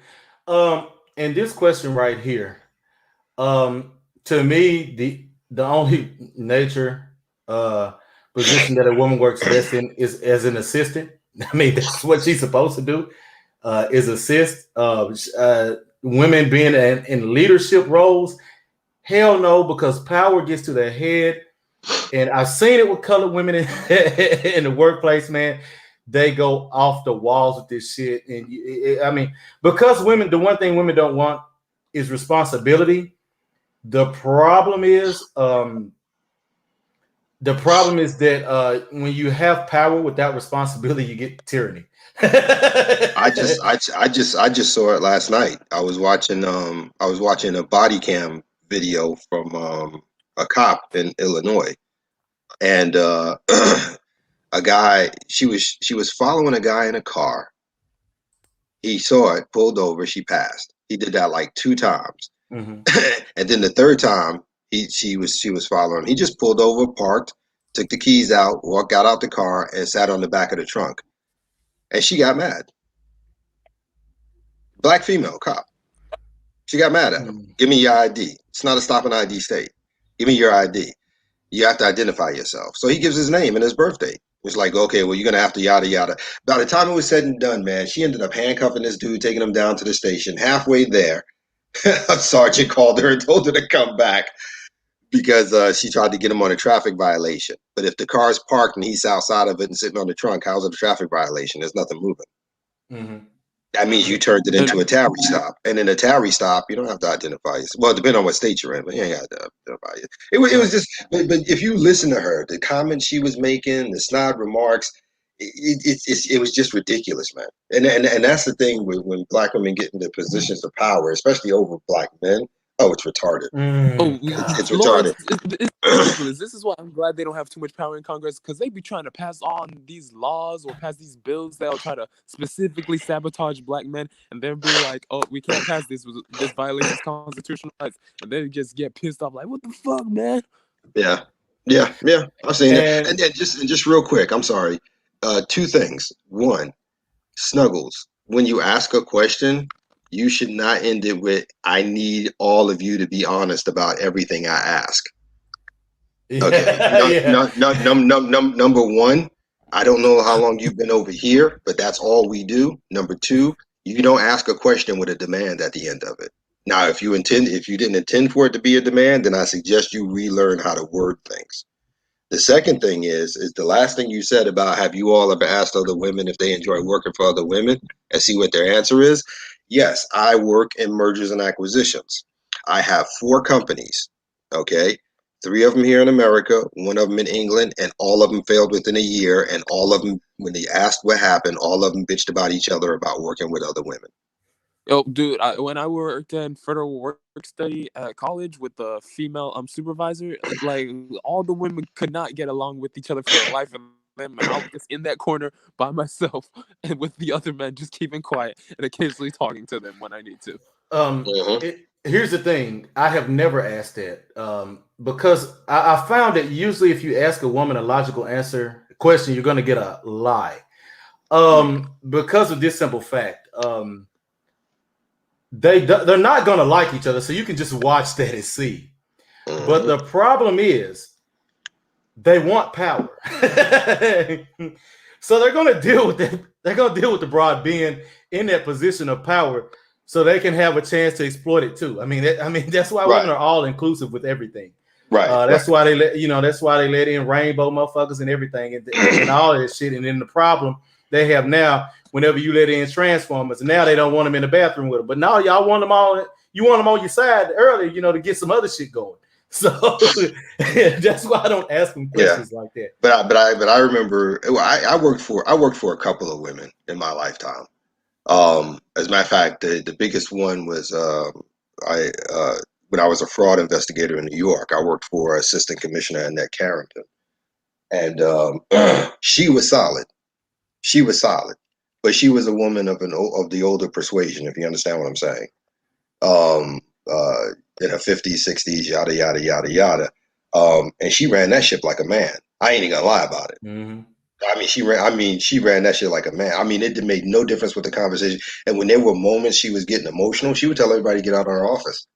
And this question right here, to me, the only nature position that a woman works best in is as an assistant. I mean, that's what she's supposed to do, is assist. Women being in leadership roles, hell no, because power gets to their head. And I've seen it with colored women in the workplace, man. They go off the walls with this shit. And I mean, because the one thing women don't want is responsibility. The problem is, that when you have power without responsibility, you get tyranny. I just saw it last night. I was watching a body cam video from a cop in Illinois, and a guy she was following a guy in a car, He saw it, pulled over, she passed. He did that like 2 times. Mm-hmm. And then the third time she was following. He just pulled over, parked, took the keys out, got out the car, and sat on the back of the trunk. And she got mad. Black female cop. She got mad at him. Mm-hmm. Give me your ID. It's not a stop and ID state. Give me your ID. You have to identify yourself. So he gives his name and his birthday. It's like, okay, well, you're gonna have to yada yada. By the time it was said and done, man, she ended up handcuffing this dude, taking him down to the station. Halfway there, a sergeant called her and told her to come back because she tried to get him on a traffic violation. But if the car is parked and he's outside of it and sitting on the trunk, how's it a traffic violation? There's nothing moving. Mm-hmm. That means you turned it into a Tarry stop. And in a Tarry stop, you don't have to identify yourself. Well, depending on what state you're in, but you ain't got to identify it. It was just, but if you listen to her, the comments she was making, the snide remarks, it was just ridiculous, man. And that's the thing when black women get into positions of power, especially over black men. Oh, it's retarded. Oh, It's Lawrence, retarded. it's ridiculous. This is why I'm glad they don't have too much power in Congress, because they be trying to pass on these laws or pass these bills that'll try to specifically sabotage black men, and they'll be like, "Oh, we can't pass this. This violates constitutional rights," and they just get pissed off, like, "What the fuck, man?" Yeah. I've seen it. And then just real quick, I'm sorry. 2 things. One, Snuggles, when you ask a question, you should not end it with, I need all of you to be honest about everything I ask. Okay. Number one, I don't know how long you've been over here, but that's all we do. Number two, you don't ask a question with a demand at the end of it. Now, if you didn't intend for it to be a demand, then I suggest you relearn how to word things. The second thing is the last thing you said about, have you all ever asked other women if they enjoy working for other women and see what their answer is? Yes, I work in mergers and acquisitions. I have 4 companies, okay? 3 of them here in America, 1 of them in England, and all of them failed within a year. And all of them, when they asked what happened, all of them bitched about each other about working with other women. Yo, dude, when I worked in federal work study at college with the female supervisor, like all the women could not get along with each other for the life of them, and I was just in that corner by myself and with the other men, just keeping quiet and occasionally talking to them when I need to. Here's the thing. I have never asked that because I found that usually if you ask a woman a logical question, you're going to get a lie. Because of this simple fact. They're not going to like each other, so you can just watch that and see. But the problem is they want power. So they're going to deal with that. They're going to deal with the broad being in that position of power so they can have a chance to exploit it too. I mean, that's why women are all inclusive with everything. Right. That's why they let in rainbow motherfuckers and everything and all that shit. And then the problem they have now, whenever you let in transformers, and now they don't want them in the bathroom with them. But now y'all want them all. You want them on your side early, to get some other shit going. So that's why I don't ask them questions like that. But I remember I worked for a couple of women in my lifetime. As a matter of fact, the biggest one was when I was a fraud investigator in New York. I worked for Assistant Commissioner Annette Carrington, and she was solid. She was solid, but she was a woman of the older persuasion, if you understand what I'm saying. In her 50s, 60s, yada yada yada yada. And she ran that ship like a man. I ain't even gonna lie about it. Mm-hmm. She ran that shit like a man. I mean, it made no difference with the conversation. And when there were moments she was getting emotional, she would tell everybody to get out of her office.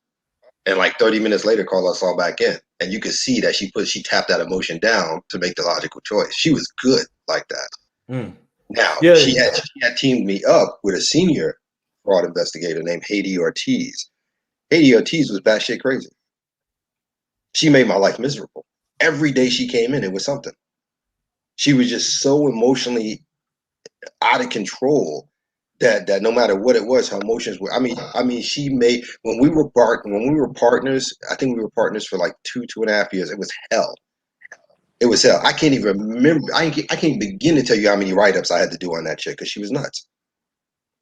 And like 30 minutes later, call us all back in. And you could see that she tapped that emotion down to make the logical choice. She was good like that. Mm. Now, she had teamed me up with a senior fraud investigator named Haiti Ortiz. Haiti Ortiz was batshit crazy. She made my life miserable. Every day she came in, it was something. She was just so emotionally out of control that no matter what it was, her emotions were. I mean, she made when we were partners. I think we were partners for like 2.5 years. It was hell. It was hell. I can't even remember. I can't begin to tell you how many write-ups I had to do on that chick because she was nuts.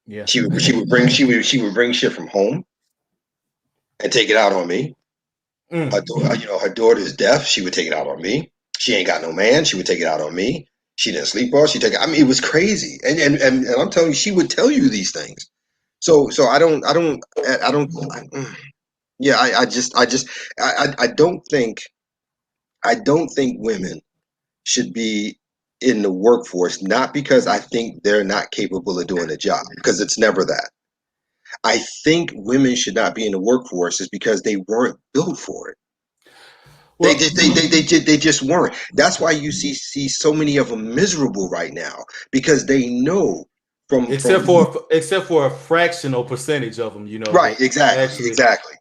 Yeah. She would bring shit from home and take it out on me. Her daughter's deaf. She would take it out on me. She ain't got no man. She would take it out on me. She didn't sleep well. She take. I mean, it was crazy, and I'm telling you, she would tell you these things. So yeah, I don't think women should be in the workforce, not because I think they're not capable of doing a job, because it's never that. I think women should not be in the workforce is because they weren't built for it. Well, They just weren't. That's why you see so many of them miserable right now because they know from except for a fractional percentage of them, right, that exactly, actually. exactly.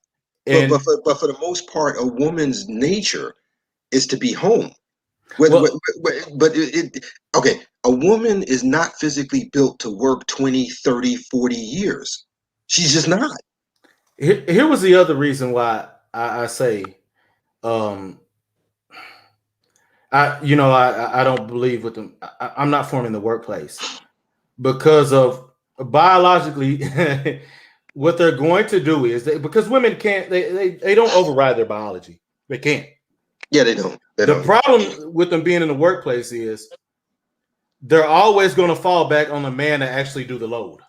And But for the most part, a woman's nature is to be home. well, But okay, a woman is not physically built to work 20, 30, 40 years. She's just not. here was the other reason why I say, um, I don't believe with them. I'm not forming the workplace because of biologically. What they're going to do is because women can't, they don't override their biology. They can't. Yeah, they don't. They The don't. problem with them being in the workplace is they're always going to fall back on the man to actually do the load.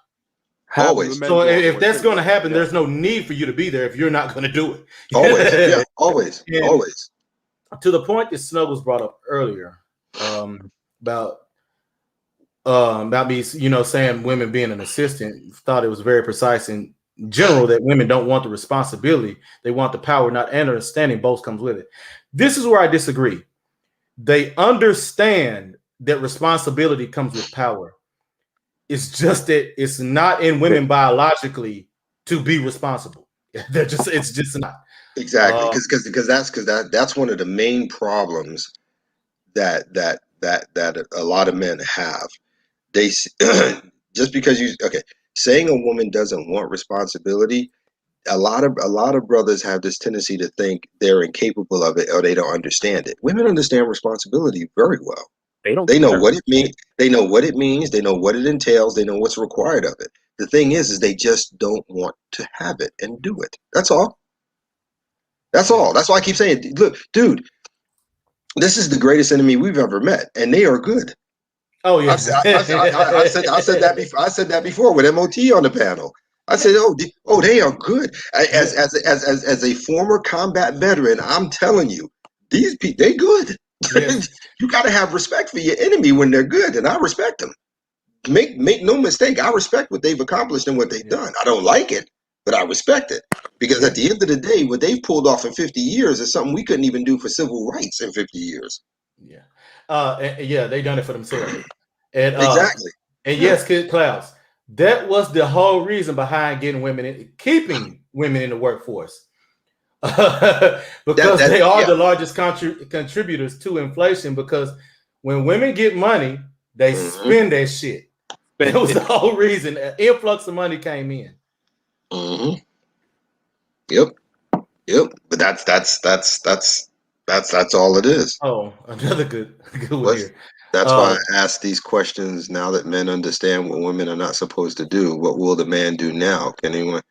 Have the Always. men So do all the if work that's pretty going to much. happen, Yeah. there's no need for you to be there if you're not going to do Always. Yeah, it. always. And Always. to the point that Snuggles brought up earlier, about me, saying women being an assistant, thought it was very precise in general that women don't want the responsibility; they want the power, not understanding. Both comes with it. This is where I disagree. They understand that responsibility comes with power. It's just that it's not in women biologically to be responsible. It's just not. Exactly. Um, Because that's one of the main problems that a lot of men have. They just because you okay, saying a woman doesn't want responsibility, a lot of brothers have this tendency to think they're incapable of it or they don't understand it. Women understand responsibility very well. They don't They know care. what it means. They know what it means. They know what it entails. They know what's required of it. The thing is they just don't want to have it and do it. That's all. That's yeah. all. That's why I keep saying, look, dude, this is the greatest enemy we've ever met, and they are good. Oh I've, yeah. I said that before. I said that before with MOT on the panel. I said, they are good. Yeah. As a former combat veteran, I'm telling you, these people, they good. Yes. You got to have respect for your enemy when they're good, and I respect them. Make no mistake, I respect what they've accomplished and what they've Yeah. done. I don't like it, but I respect it because Yeah. at the end of the day, what they've pulled off in 50 years is something we couldn't even do for civil rights in 50 years. Yeah. Yeah, they done it for themselves. And Exactly. Yeah. yes, Kid Klaus, that was the whole reason behind keeping women in the workforce. Because they are Yeah. the largest contributors to inflation. Because when women get money, they Mm-hmm. spend that shit. That was the whole reason. An influx of money came in. Mm-hmm. Yep. Yep. But that's all it is. Oh, another good one What's here. That's why Uh, I ask these questions now that men understand what women are not supposed to do. What will the man do now? Can anyone?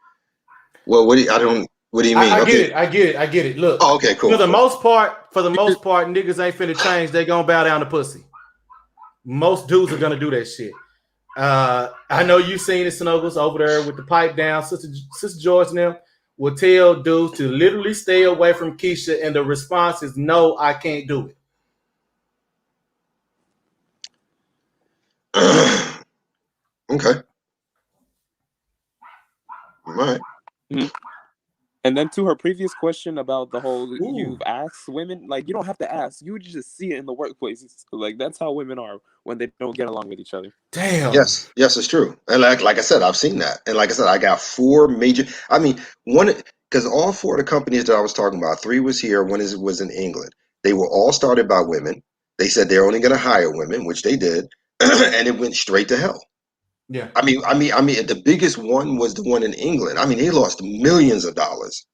Well, I don't. What do you mean? I get Okay. it. I get it. Look, Oh, okay. for Cool. the Cool. most part, niggas ain't finna change. They gonna bow down to pussy. Most dudes are gonna do that shit. I know you seen the Snuggles over there with the pipe down. Sister George and them will tell dudes to literally stay away from Keisha, and the response is no, I can't do it. Okay. All right. Mhm. And then to her previous question about the whole Ooh, you've asked women, like you don't have to ask, you just see it in the workplace. Like that's how women are when they don't get along with each other. damn. Yes, yes, it's true. And like I said, I've seen that. And like I said, I got four major. I mean, one because all four of the companies that I was talking about, three was here, was in England. They were all started by women. They said they're only going to hire women, which they did, and it went straight to hell. Yeah. The biggest one was the one in England. I mean, they lost millions of dollars.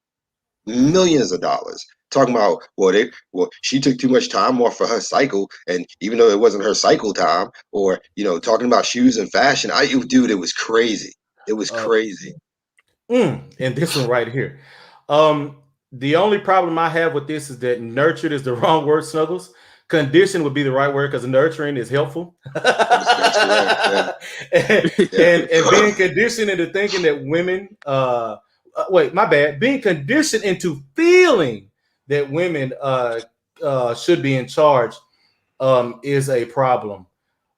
Talking about she took too much time off for her cycle, and even though it wasn't her cycle time, or talking about shoes and fashion, dude, it was crazy. It was Uh, crazy. and this one right here. The only problem I have with this is that nurtured is the wrong word, Snuggles. condition would be the right word because nurturing is helpful. That's correct. Yeah. and being conditioned into thinking that women, my bad, being conditioned into feeling that women should be in charge is a problem.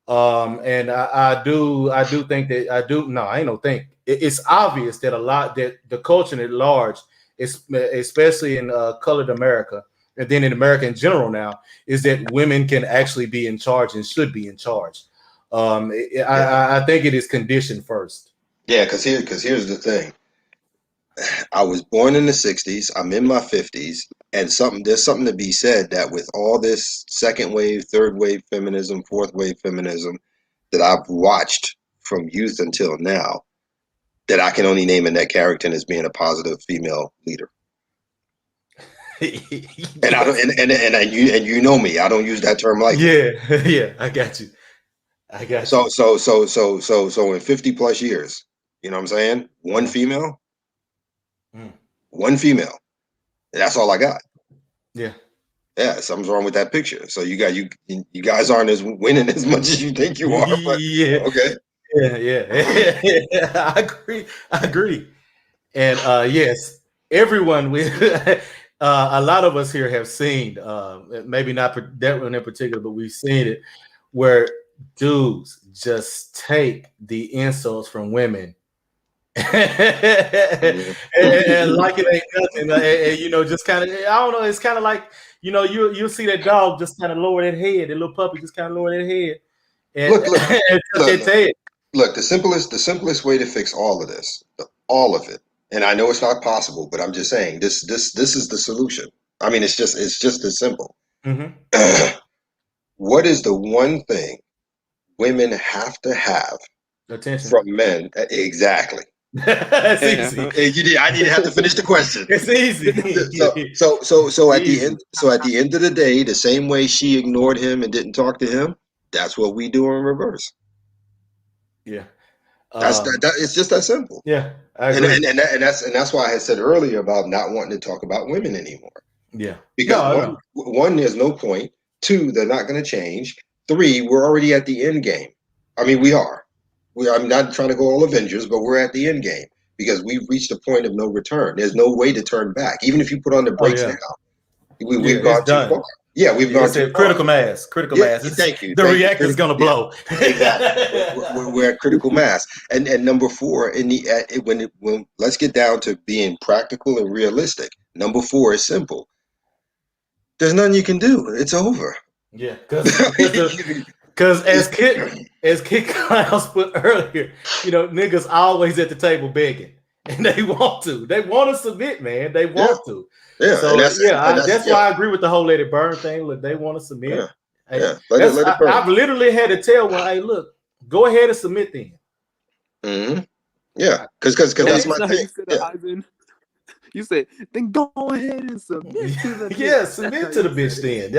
And I do think that I ain't no think. It's obvious that that the culture at large, especially in colored America, and then in America in general now, is that women can actually be in charge and should be in charge. I think it is conditioned first. Yeah, because here's the thing. I was born in the 60s. I'm in my 50s. And there's something to be said that with all this second wave, third wave feminism, fourth wave feminism that I've watched from youth until now, that I can only name in that character as being a positive female leader. And I don't, and you know me, I don't use that term lightly. Yeah, I got you. So in 50 plus years, you know what I'm saying? One female. One female. That's all I got. Yeah. Yeah, something's wrong with that picture. So you guys aren't as winning as much as you think you are. But, yeah. Okay. Yeah. I agree. And yes, everyone with a lot of us here have seen, maybe not that one in particular, but we've seen it where dudes just take the insults from women and like it ain't nothing, and just kind of, I don't know, it's kind of like, you'll see that dog just kind of lower that head, the little puppy just kind of lower that head, and look, the simplest way to fix all of this, all of it, and I know it's not possible, but I'm just saying this is the solution. I mean, it's just as simple. Mm-hmm. What is the one thing women have to have attention from men? Exactly. It's easy. I didn't have to finish the question. It's easy. So at the end of the day, the same way she ignored him and didn't talk to him, that's what we do in reverse. Yeah. It's just that simple. Yeah, I agree. And that's why I had said earlier about not wanting to talk about women anymore. Yeah. Because one, there's no point. Two, they're not going to change. Three, we're already at the end game. I mean, we are. I'm not trying to go all Avengers, but we're at the end game because we've reached a point of no return. There's no way to turn back. Even if you put on the brakes now, we've gone too far. Yeah, we've gone too far. Critical mass. Thank you. The reactor's going to blow. Exactly. We're at critical mass. And number four, when let's get down to being practical and realistic. Number four is simple. There's nothing you can do. It's over. Yeah, because as Kid Clowns put earlier, niggas always at the table begging, and they want to submit, man. They want to. Yeah. So that's why I agree with the whole "let it burn" thing. Look, they want to submit. Yeah. Let it burn. I've literally had to tell one, hey, look, go ahead and submit then. Mm-hmm. Yeah, because that's my thing. You say, then go ahead and submit to the submit to the bitch then.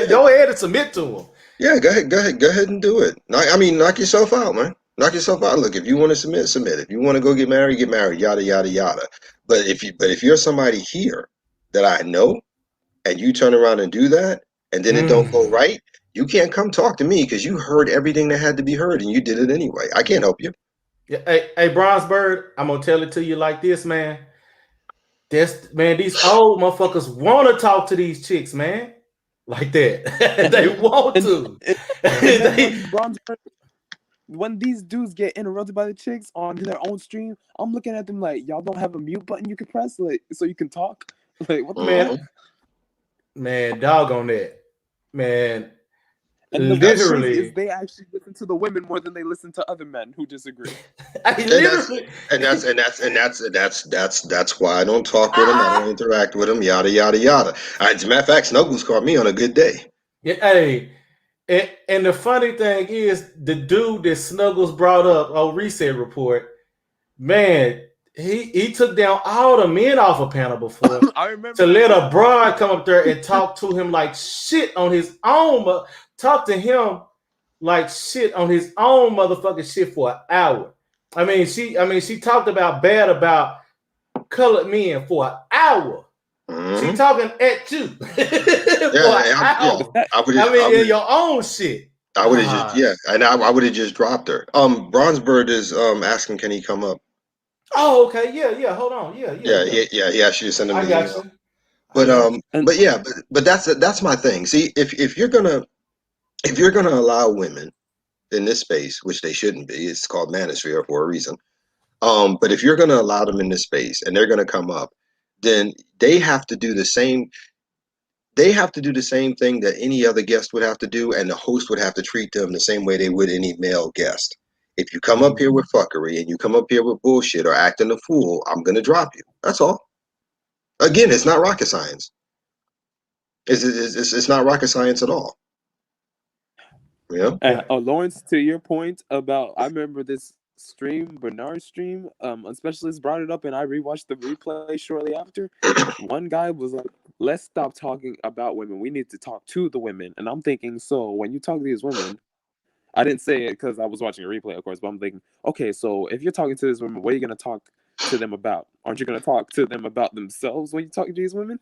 Go ahead and submit to him. Yeah, go ahead and do it. I mean, knock yourself out, man. Knock yourself out. Look, if you want to submit. If you want to go get married, yada yada yada. But if you're somebody here that I know, and you turn around and do that, and then it don't go right, you can't come talk to me because you heard everything that had to be heard and you did it anyway. I can't help you. Yeah, hey, Bronze Bird, I'm gonna tell it to you like this, man. These old motherfuckers want to talk to these chicks, man, like that. They want to. When these dudes get interrupted by the chicks on their own stream, I'm looking at them like, y'all don't have a mute button you can press, like, so you can talk. Like, what the man? Man, dog on that, man. And literally, is they actually listen to the women more than they listen to other men who disagree. That's why I don't talk with them. I don't interact with them. Yada yada yada. As a matter of fact, Snuggles caught me on a good day. Yeah, hey, and the funny thing is, the dude that Snuggles brought up on Reset Report, man, he took down all the men off a panel before to let a broad come up there and talk to him like shit on his own. Talk to him like shit on his own motherfucking shit for an hour. I mean, she talked about bad about colored men for an hour. She talking at you. Wow. I mean, in your own shit. I would have just and I would have just dropped her. Bronzebird is asking, can he come up? Oh, okay, yeah. Hold on, yeah. He asked you to send him the email. You. But that's my thing. See, if you're gonna allow women in this space, which they shouldn't be, it's called manosphere for a reason. But if you're gonna allow them in this space and they're gonna come up, then they have to do the same. They have to do the same thing that any other guest would have to do, and the host would have to treat them the same way they would any male guest. If you come up here with fuckery and you come up here with bullshit or acting a fool, I'm gonna drop you. That's all. Again, it's not rocket science. It's not rocket science at all. Yeah. Lawrence, to your point about, I remember this stream, Bernard's stream, a specialist brought it up and I rewatched the replay shortly after. One guy was like, let's stop talking about women. We need to talk to the women. And I'm thinking, so when you talk to these women, I didn't say it because I was watching a replay, of course, but I'm thinking, okay, so if you're talking to these women, what are you going to talk to them about? Aren't you going to talk to them about themselves when you talk to these women?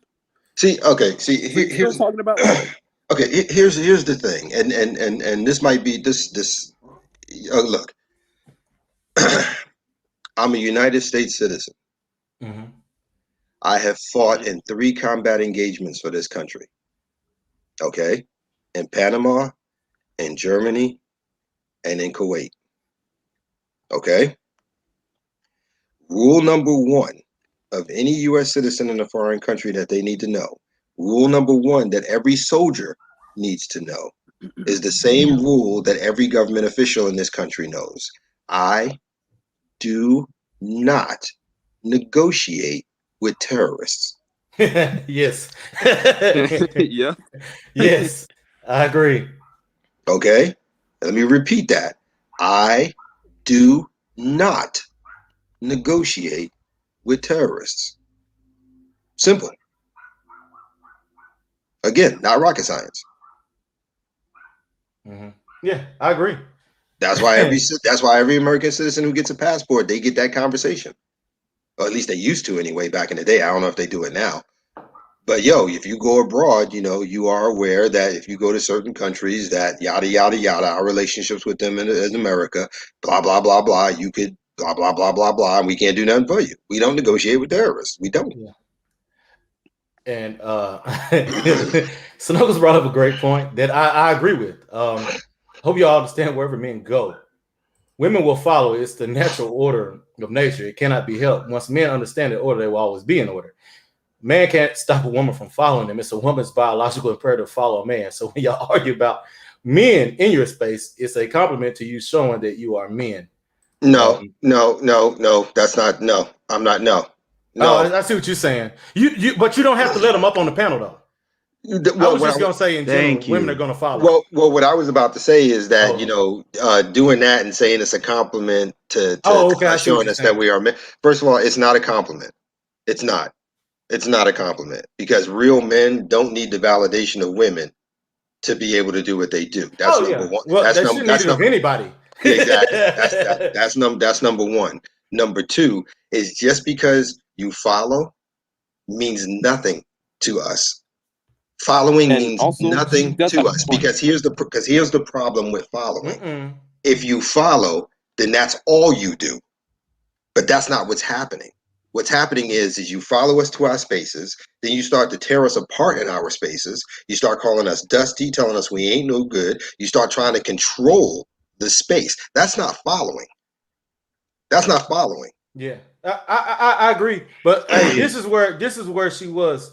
Here's talking about okay, here's the thing, and this might be this look. I'm a United States citizen. Mm-hmm. I have fought in 3 combat engagements for this country. Okay, in Panama, in Germany, and in Kuwait. Okay. Rule number 1 of any U.S. citizen in a foreign country that they need to know. Rule number 1 that every soldier needs to know is the same rule that every government official in this country knows. I do not negotiate with terrorists. Yes. Yeah. Yes, I agree. Okay, let me repeat that. I do not negotiate with terrorists. Simple. Again, not rocket science. Mm-hmm. Yeah, I agree. That's why every American citizen who gets a passport, they get that conversation. Or at least they used to anyway back in the day. I don't know if they do it now. But if you go abroad, you are aware that if you go to certain countries that yada, yada, yada, our relationships with them in America, blah, blah, blah, blah, you could blah, blah, blah, blah, blah, and we can't do nothing for you. We don't negotiate with terrorists. We don't. Yeah. And Snuggles brought up a great point that I agree with. Hope you all understand wherever men go, women will follow. It's the natural order of nature. It cannot be helped. Once men understand the order, they will always be in order. Man can't stop a woman from following them. It's a woman's biological imperative to follow a man. So when y'all argue about men in your space, it's a compliment to you showing that you are men. No, that's not. No, I'm not. No. I see what you're saying. But you don't have to let them up on the panel though. I was just gonna say in general, women are gonna follow. Well, what I was about to say is that doing that and saying it's a compliment to showing us that we are men. First of all, it's not a compliment. It's not. It's not a compliment because real men don't need the validation of women to be able to do what they do. That's number one. Well, that's number anybody. Exactly. That's number 1. Number 2 is just because you follow means nothing to us. Following means nothing to us because here's the problem with following. If you follow, then that's all you do. But that's not what's happening. What's happening is you follow us to our spaces, then you start to tear us apart in our spaces. You start calling us dusty, telling us we ain't no good. You start trying to control the space. That's not following. That's not following. Yeah, I agree. But hey, this is where she was.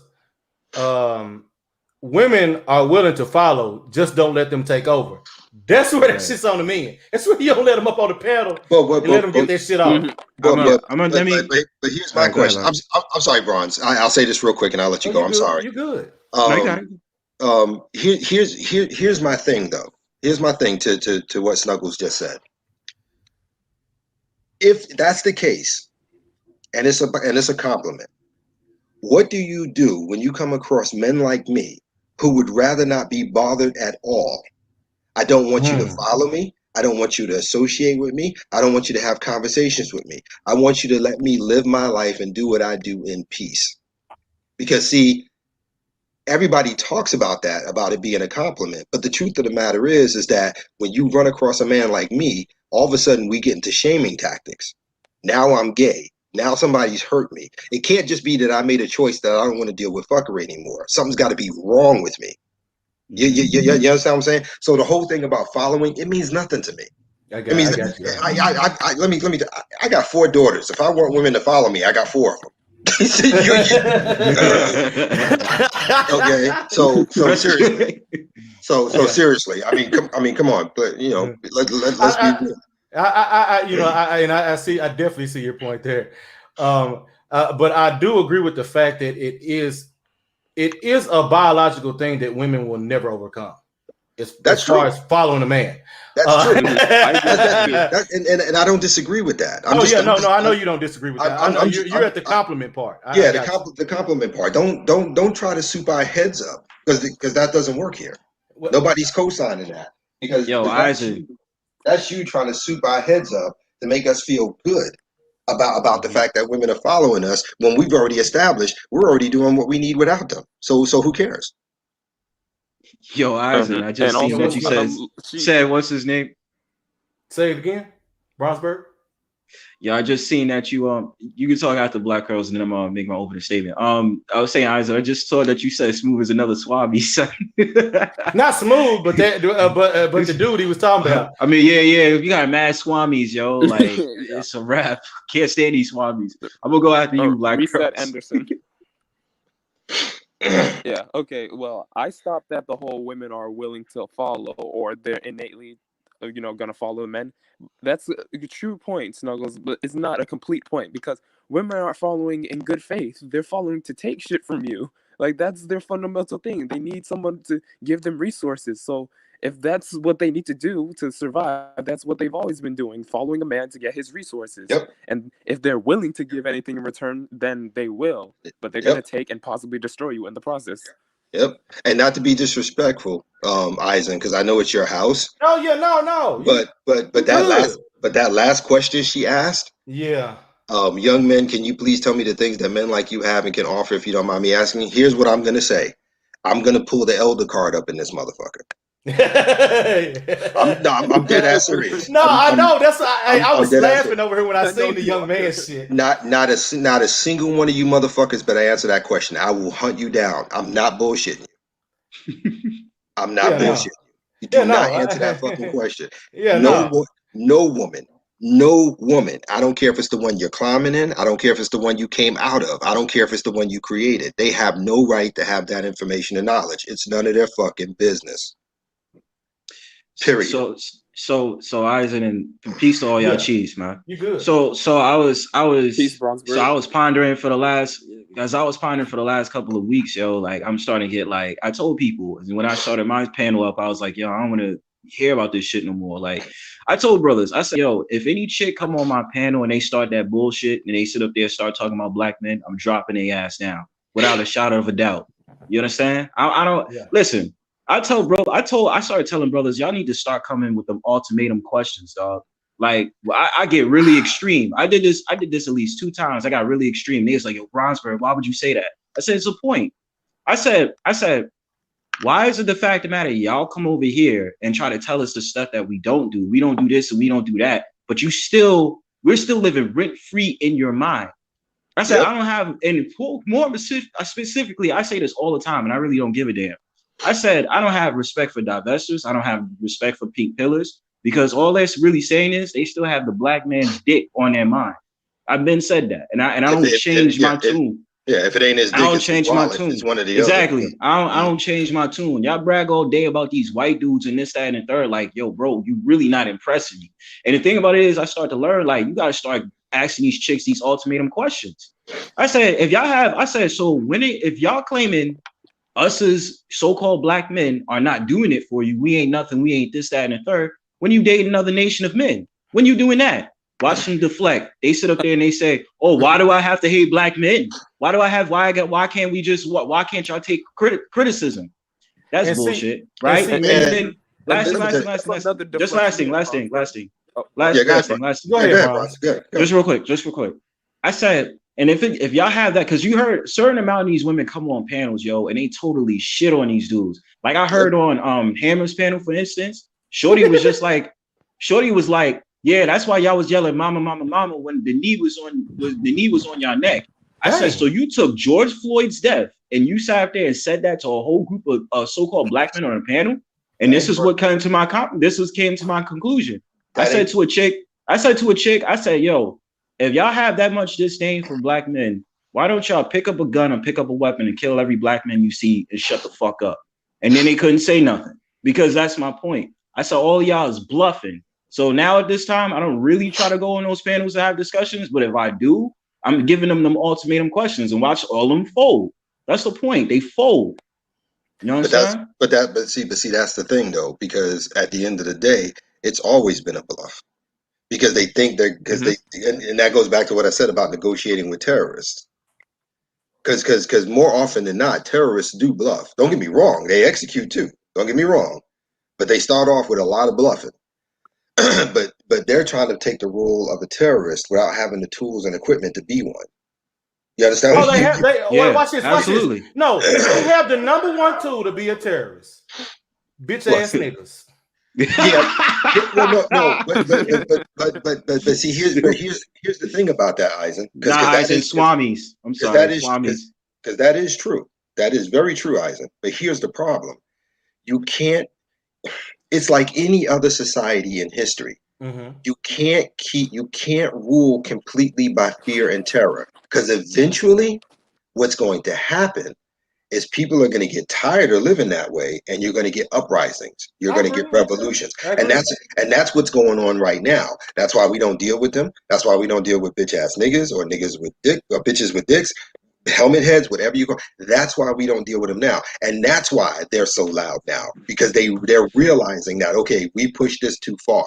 Women are willing to follow, just don't let them take over. That's where that shit's on the men. That's where you don't let them up on the panel and let them get their shit off. But here's my question. I'm sorry, Bronze. I'll say this real quick and I'll let you go. I'm sorry. You're good. Here's my thing though. Here's my thing to what Snuggles just said. If that's the case, and it's a compliment, what do you do when you come across men like me who would rather not be bothered at all? I don't want you to follow me. I don't want you to associate with me. I don't want you to have conversations with me. I want you to let me live my life and do what I do in peace. Because see, everybody talks about that, about it being a compliment. But the truth of the matter is that when you run across a man like me, all of a sudden we get into shaming tactics. Now I'm gay. Now somebody's hurt me. It can't just be that I made a choice that I don't want to deal with fuckery anymore. Something's got to be wrong with me. You understand what I'm saying? So the whole thing about following, it means nothing to me. I got you. Let me. I got 4 daughters. If I want women to follow me, I got 4 of them. Okay, so seriously, so seriously. I mean, come on, but let's be real. I definitely see your point there, but I do agree with the fact that it is a biological thing that women will never overcome. As far as following a man. That's true. And I don't disagree with that. I know you don't disagree with that. You're at the compliment part. The compliment part. Don't try to soup our heads up because that doesn't work here. Nobody's co-signing that because that's you trying to soup our heads up to make us feel good about the fact that women are following us when we've already established we're already doing what we need without them. So who cares? Yo, Eisen, I just seen that you said what's his name? Say it again, Bronsberg. Yeah, I just seen that you can talk after Black Girls and then I'm gonna make my opening statement. I was saying, Eisen, I just saw that you said smooth as another swabby. Not smooth, but but the dude he was talking about. I mean, yeah, you got mad swamis, yo. Like it's a wrap. Can't stand these swamis. I'm gonna go after you, Black Girls. Anderson. Yeah, okay. Well, I stopped at the whole women are willing to follow or they're innately, gonna follow men. That's a true point, Snuggles, but it's not a complete point because women aren't following in good faith. They're following to take shit from you. Like, that's their fundamental thing. They need someone to give them resources. So if that's what they need to do to survive, that's what they've always been doing, following a man to get his resources. Yep. And if they're willing to give anything in return, then they will. But they're going to take and possibly destroy you in the process. Yep. And not to be disrespectful, Eisen, because I know it's your house. Oh yeah, no. But that last question she asked. Yeah. Young men, can you please tell me the things that men like you have and can offer if you don't mind me asking? Here's what I'm gonna say. I'm gonna pull the elder card up in this motherfucker. I'm dead ass serious. No, I know. I was laughing over here when I seen the young man shit. Not a single one of you motherfuckers better answer that question. I will hunt you down. I'm not bullshitting you. I'm not bullshitting you. You do not answer that fucking question. No woman. I don't care if it's the one you're climbing in. I don't care if it's the one you came out of. I don't care if it's the one you created. They have no right to have that information and knowledge. It's none of their fucking business. Period. So Eisen, and peace to all y'all cheese, man. You good. So I was peace, so I was pondering for the last couple of weeks, yo. Like I'm starting to get like I told people when I started my panel up, I was like, yo, I don't want to hear about this shit no more. Like I told brothers, I said, yo, if any chick come on my panel and they start that bullshit and they sit up there and start talking about black men, I'm dropping their ass down without a shadow of a doubt. You understand? I don't listen. I started telling brothers, y'all need to start coming with them ultimatum questions, dog. Like I get really extreme. I did this at least 2 times. I got really extreme. They was like, yo, Bronsberg, why would you say that? I said, it's a point. I said, why is it the fact of the matter? Y'all come over here and try to tell us the stuff that we don't do. We don't do this and we don't do that. But we're still living rent free in your mind. I said, I don't have any more specifically. I say this all the time and I really don't give a damn. I said, I don't have respect for divestors. I don't have respect for pink pillars because all that's really saying is they still have the black man's dick on their mind. I've been said that. And I don't change my tune. If it ain't his dick, I don't change my tune. It's one of the exactly. Other. I don't change my tune. Y'all brag all day about these white dudes and this, that, and the third. Like, yo, bro, you really not impressing me. And the thing about it is I start to learn, like, you got to start asking these chicks these ultimatum questions. I said, if y'all claiming us as so-called black men are not doing it for you, we ain't nothing, we ain't this, that, and the third, when you date another nation of men, when you doing that? Watch them deflect. They sit up there and they say, oh, why do I have to hate black men? Why can't y'all take criticism? That's and bullshit, see, right? And then last thing. Go ahead, Just real quick. I said, And if y'all have that, because you heard certain amount of these women come on panels, yo, and they totally shit on these dudes. Like I heard on Hammer's panel, for instance, Shorty was just like, yeah, that's why y'all was yelling "mama, mama, mama" when the knee was on y'all neck. I said, so you took George Floyd's death and you sat there and said that to a whole group of so-called black men on a panel, and this is what came to my conclusion. I said to a chick, I said, yo, if y'all have that much disdain for black men, why don't y'all pick up a gun or pick up a weapon and kill every black man you see and shut the fuck up? And then they couldn't say nothing, because that's my point. I said, all y'all is bluffing. So now at this time, I don't really try to go on those panels to have discussions, but if I do, I'm giving them ultimatum questions and watch all of them fold. That's the point. They fold. You know what I'm saying? But see, that's the thing though, because at the end of the day, it's always been a bluff. Because they think and that goes back to what I said about negotiating with terrorists. Because more often than not, terrorists do bluff. Don't get me wrong, they execute too. Don't get me wrong, but they start off with a lot of bluffing. but they're trying to take the role of a terrorist without having the tools and equipment to be one. You understand? Oh, they have. Watch this. Absolutely. Watch this. No, they have the number one tool to be a terrorist. Bitch ass niggas. Yeah. But see, here's the thing about that, Eisen. Swamis. I'm sorry, Swamis. Because that is true. That is very true, Eisen. But here's the problem: you can't. It's like any other society in history. Mm-hmm. You can't rule completely by fear and terror, because eventually, what's going to happen is people are going to get tired of living that way, and you're going to get uprisings. You're going to get revolutions, and that's what's going on right now. That's why we don't deal with them. That's why we don't deal with bitch ass niggas or niggas with dick or bitches with dicks, helmet heads, whatever you call. That's why we don't deal with them now, and that's why they're so loud now, because they're realizing that, okay, we pushed this too far.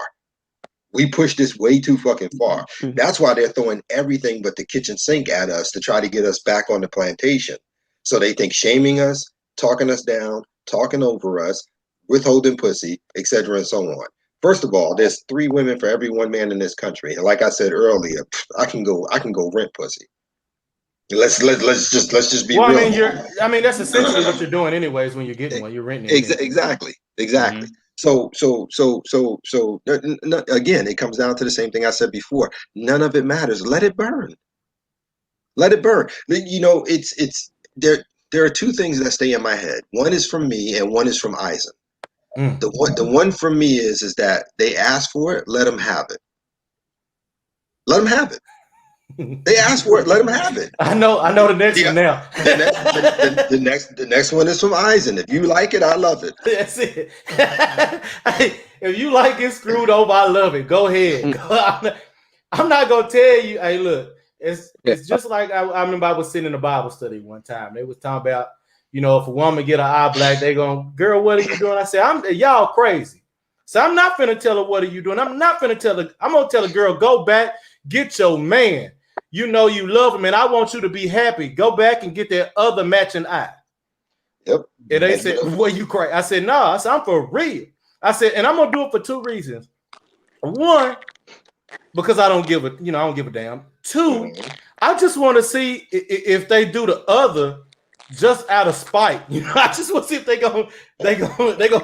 We pushed this way too fucking far. That's why they're throwing everything but the kitchen sink at us to try to get us back on the plantation. So they think shaming us, talking us down, talking over us, withholding pussy, etc., and so on. First of all, there's 3 women for every 1 man in this country, and like I said earlier, I can go rent pussy. Let's just be real. I mean, that's essentially what you're doing anyways when you're getting one. You're renting it. Exactly. Mm-hmm. So again, it comes down to the same thing I said before. None of it matters. Let it burn. Let it burn. You know, it's there are 2 things that stay in my head. One is from me and one is from Eisen. The one from me is that they asked for it, let them have it. Let them have it. They asked for it, let them have it. I know the next one now. The next one is from Eisen. If you like it, I love it. That's it. Hey, if you like it screwed over, I love it. Go ahead. I'm not gonna tell you. Hey, look, it's just like I remember I was sitting in a Bible study one time. They was talking about, you know, if a woman get an eye black, they going, girl, what are you doing? I said, y'all crazy. So I'm not finna tell her what are you doing. I'm gonna tell the girl, go back, get your man. You know you love him, and I want you to be happy. Go back and get that other matching eye. Yep. And they said, well, you crazy. I said, no, I said, I'm for real. I said, and I'm gonna do it for 2 reasons. 1, because I don't give a damn. 2, I just want to see if they do the other just out of spite. You know, I just want to see if they gonna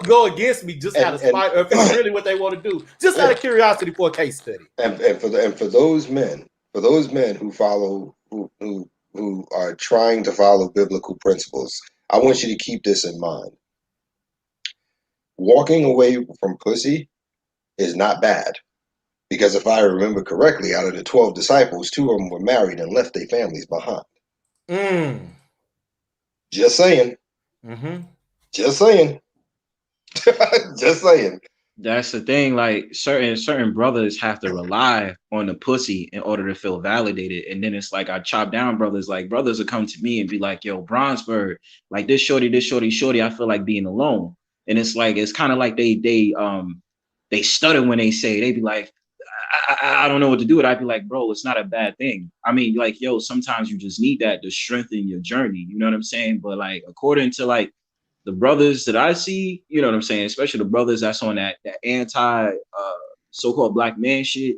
go against me just out of spite, or if it's really what they want to do, just out of curiosity for a case study. And for those men who are trying to follow biblical principles, I want you to keep this in mind. Walking away from pussy is not bad, because if I remember correctly, out of the 12 disciples, 2 of them were married and left their families behind. Just saying. Mm-hmm. Just saying. Just saying. That's the thing. Like certain brothers have to rely on the pussy in order to feel validated. And then it's like I chop down brothers. Like brothers will come to me and be like, yo, Bronzeberg, like this shorty, I feel like being alone. And it's like, it's kind of like they stutter when they say, they be like, I don't know what to do with it. I'd be like, bro, it's not a bad thing. I mean, like, yo, sometimes you just need that to strengthen your journey. You know what I'm saying? But like, according to like the brothers that I see, you know what I'm saying? Especially the brothers that's on that anti so-called black man shit.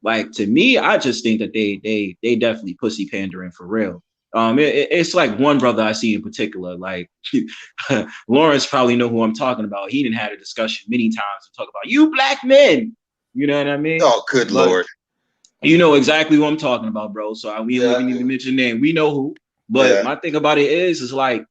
Like to me, I just think that they definitely pussy pandering for real. It's like one brother I see in particular, like Lawrence probably know who I'm talking about. He didn't had a discussion many times to talk about you black men. You know what I mean? Oh, good But Lord. you know exactly who I'm talking about, bro. So we don't even need to mention name. We know who. But my thing about it is like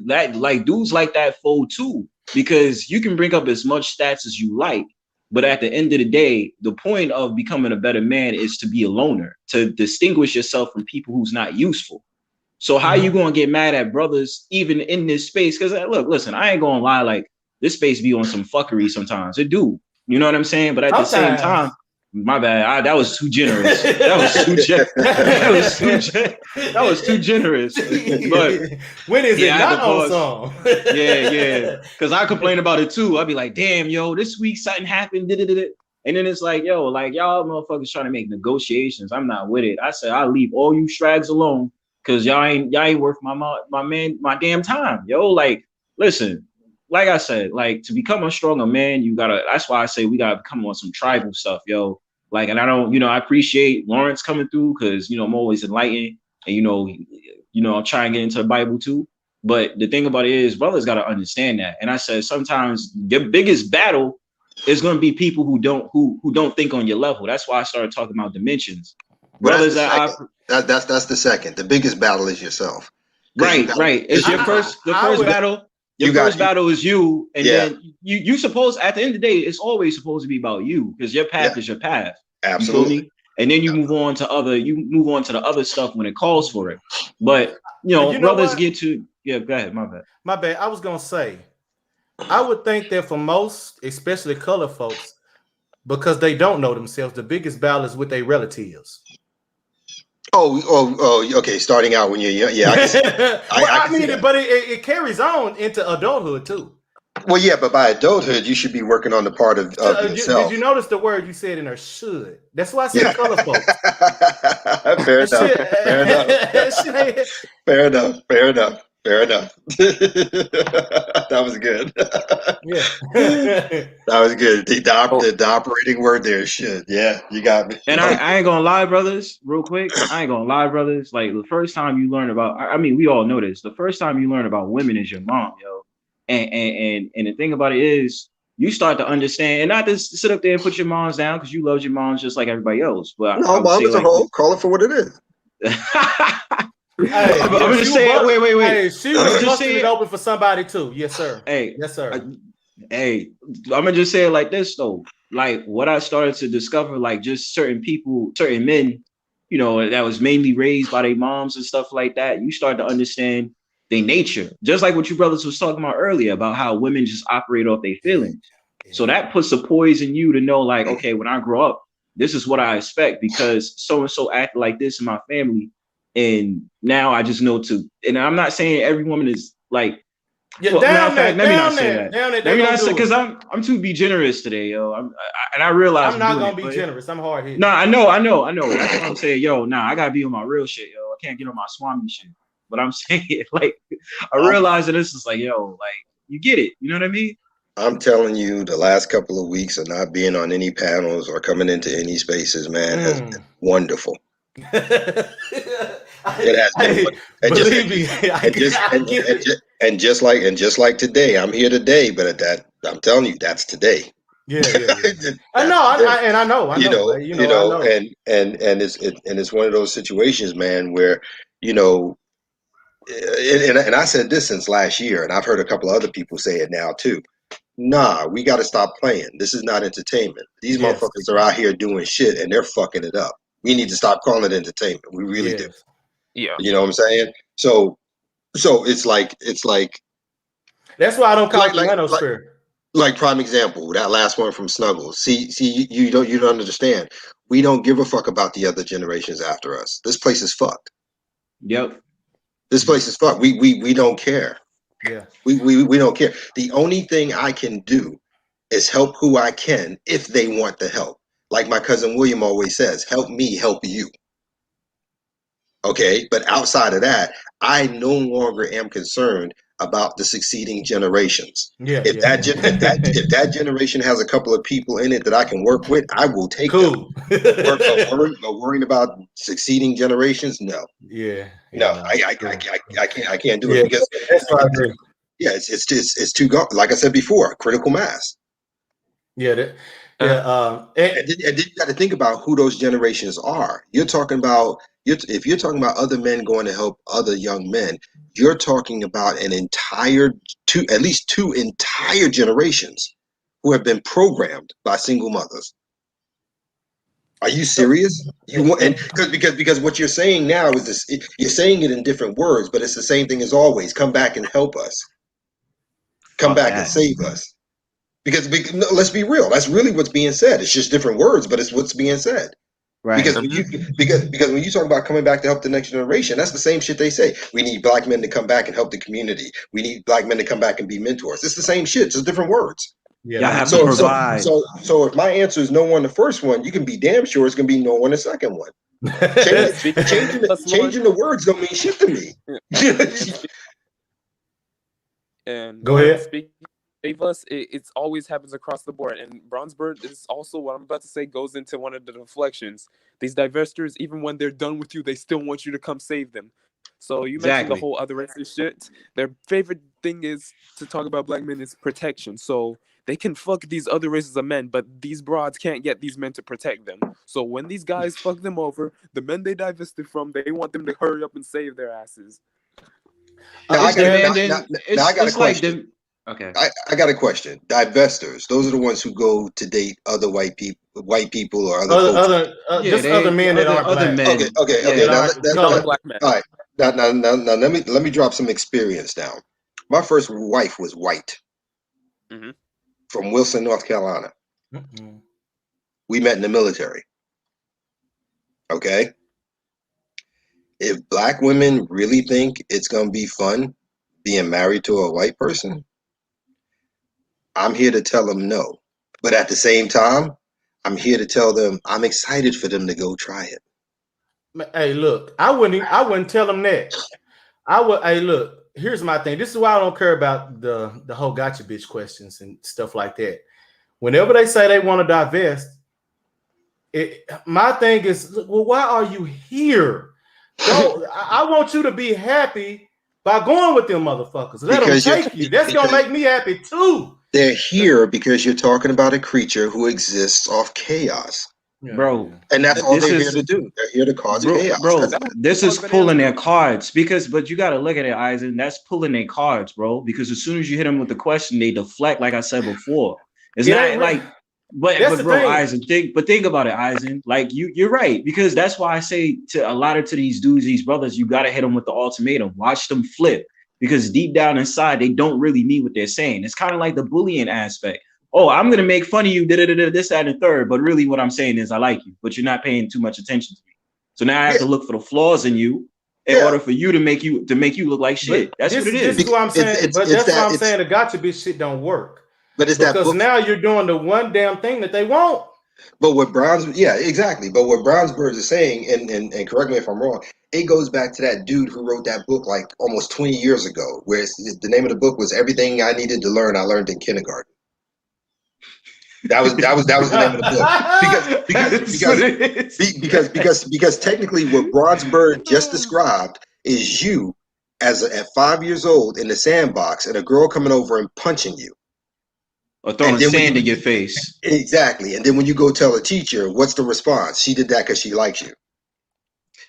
that, like dudes like that fold too, because you can bring up as much stats as you like, but at the end of the day, the point of becoming a better man is to be a loner, to distinguish yourself from people who's not useful. So how you gonna get mad at brothers even in this space? Because look, listen, I ain't gonna lie, like this space be on some fuckery sometimes. It do, you know what I'm saying? But at the same time, my bad, that was too generous. That was too generous. But when is it not on song? yeah. Because I complain about it too. I'd be like, damn, yo, this week something happened. And then it's like, yo, like y'all motherfuckers trying to make negotiations. I'm not with it. I said I'll leave all you strags alone because y'all ain't worth my damn time. Yo, like, listen, like I said, like to become a stronger man, you gotta. That's why I say we gotta come on some tribal stuff, yo. Like, and I don't, I appreciate Lawrence coming through because I'm always enlightened, and I'm trying to get into the Bible too. But the thing about it is, brothers gotta understand that. And I said sometimes the biggest battle is gonna be people who don't think on your level. That's why I started talking about dimensions. Brothers that's the second. The biggest battle is yourself. Right. It's your first battle. Your first battle is you, and then you suppose at the end of the day, it's always supposed to be about you because your path is your path. Absolutely. You feel me? And then you move on to the other stuff when it calls for it. But brothers get to go ahead. My bad. I was gonna say, I would think that for most, especially colored folks, because they don't know themselves, the biggest battle is with their relatives. Okay. Starting out when you're young, but it carries on into adulthood too. Well, yeah, but by adulthood, you should be working on the part of yourself. Did you notice the word you said in there? Should. That's why I said color folks. Fair enough. That was good. That was good. The operating word there, should. Yeah, you got me. And I ain't gonna lie, brothers, real quick. I ain't gonna lie, brothers. Like the first time you learn about, I mean, we all know this. The first time you learn about women is your mom, yo. And the thing about it is, you start to understand, and not just sit up there and put your moms down because you love your moms just like everybody else. But no, mom is a whole. Call it for what it is. I'm just saying. Wait. Hey, she was busting it open for somebody too. Yes, sir. Yes, sir. I'm gonna just say it like this though. Like what I started to discover, like just certain people, certain men, that was mainly raised by their moms and stuff like that. You start to understand their nature, just like what you brothers was talking about earlier about how women just operate off their feelings. So that puts a poise in you to know, like, okay, when I grow up, this is what I expect because so and so acted like this in my family. And now I just know and I'm not saying every woman is like, let me not say that because I'm too be generous today, yo. And I realize I'm not gonna be generous. I'm hard hit. No, I know. That's what I'm saying, yo. Nah, I gotta be on my real shit, yo. I can't get on my swami shit. But I'm saying, like, I realize that this is like, yo, like, you get it. You know what I mean? I'm telling you, the last couple of weeks of not being on any panels or coming into any spaces, man, has been wonderful. It has been. And just like today, I'm here today, but I'm telling you, that's today. Yeah. I know. And it's one of those situations, man, where and I said this since last year, and I've heard a couple of other people say it now too. Nah, we got to stop playing. This is not entertainment. These motherfuckers are out here doing shit, and they're fucking it up. We need to stop calling it entertainment. We really do. Yeah. You know what I'm saying? So it's like that's why I don't call it manosphere. Like prime example, that last one from Snuggles. See, you don't understand. We don't give a fuck about the other generations after us. This place is fucked. Yep. This place is fucked. We don't care. Yeah. We don't care. The only thing I can do is help who I can if they want the help. Like my cousin William always says, help me help you. Okay, but outside of that, I no longer am concerned about the succeeding generations. Yeah, If yeah. if that generation has a couple of people in it that I can work with, I will take them. Cool. But worrying about succeeding generations, no, Yeah, no, yeah. I can't do Yeah, it because that's what I agree. yeah, it's too like I said before, critical mass. Yeah, And then you got to think about who those generations are. You're talking about if you're talking about other men going to help other young men, you're talking about at least two entire generations who have been programmed by single mothers. Are you serious? You want and because what you're saying now is this, you're saying it in different words, but it's the same thing as always. Come back and help us. Come Fuck back and that. save us. Because no, let's be real. That's really what's being said. It's just different words, but it's what's being said. Right. Because because when you talk about coming back to help the next generation, that's the same shit they say. We need black men to come back and help the community. We need black men to come back and be mentors. It's the same shit, just different words. yeah, Y'all no, have to So provide. so if my answer is no on the first one, you can be damn sure it's gonna be no on the second one. Changing the words don't mean shit to me. And Go Lauren, ahead. speaking of save us, it's always happens across the board. And Bronzeberg is also what I'm about to say goes into one of the deflections. These divestors, even when they're done with you, they still want you to come save them. So you mentioned the Exactly. whole other racist shit. Their favorite thing is to talk about black men is protection. So they can fuck these other races of men, but these broads can't get these men to protect them. So when these guys fuck them over, the men they divested from, they want them to hurry up and save their asses. Now I got a It's like question. them. Okay. I got a question. Divestors, those are the ones who go to date other white people or other folks. Yeah, Just other men that aren't other black. men. Okay. Yeah. That aren't Black men. All right. Now, let me drop some experience down. My first wife was white Mhm. from Wilson, North Carolina. Mm-mm. We met in the military. Okay. If black women really think it's gonna be fun being married to a white person, I'm here to tell them no. But at the same time, I'm here to tell them I'm excited for them to go try it. Hey, look, I wouldn't tell them that. I would. Hey, look. Here's my thing. This is why I don't care about the whole gotcha bitch questions and stuff like that. Whenever they say they want to divest, my thing is, well, why are you here? Go. I want you to be happy by going with them motherfuckers. Let them take you. That's gonna make me happy too. They're here because you're talking about a creature who exists off chaos. Bro, And that's all this they're is here to do. They're here to cause bro, chaos. bro. That's it. This is pulling their cards but you got to look at it, Eisen. That's pulling their cards, bro. Because as soon as you hit them with the question, they deflect. Like I said before, it's not like. But bro, Eisen, think about it, Eisen. Like you're right, because that's why I say to a lot of these dudes, these brothers, you got to hit them with the ultimatum. Watch them flip, because deep down inside, they don't really mean what they're saying. It's kind of like the bullying aspect. Oh, I'm gonna make fun of you, this, that, and the third. But really, what I'm saying is, I like you, but you're not paying too much attention to me. So now I have to look for the flaws in you in order for you to make you look like shit. That's what it is. This is what I'm saying. But that's why I'm saying the gotcha bitch shit don't work. But it's because now you're doing the one damn thing that they want. But what exactly. But what Brownsburg is saying, and correct me if I'm wrong, it goes back to that dude who wrote that book like almost 20 years ago, where the name of the book was "Everything I Needed to Learn I Learned in Kindergarten." That was the name of the book. Because technically what Brownsburg just described is you at 5 years old in the sandbox and a girl coming over and punching you. Or throwing sand in your face. Exactly. And then when you go tell a teacher, what's the response? She did that because she likes you.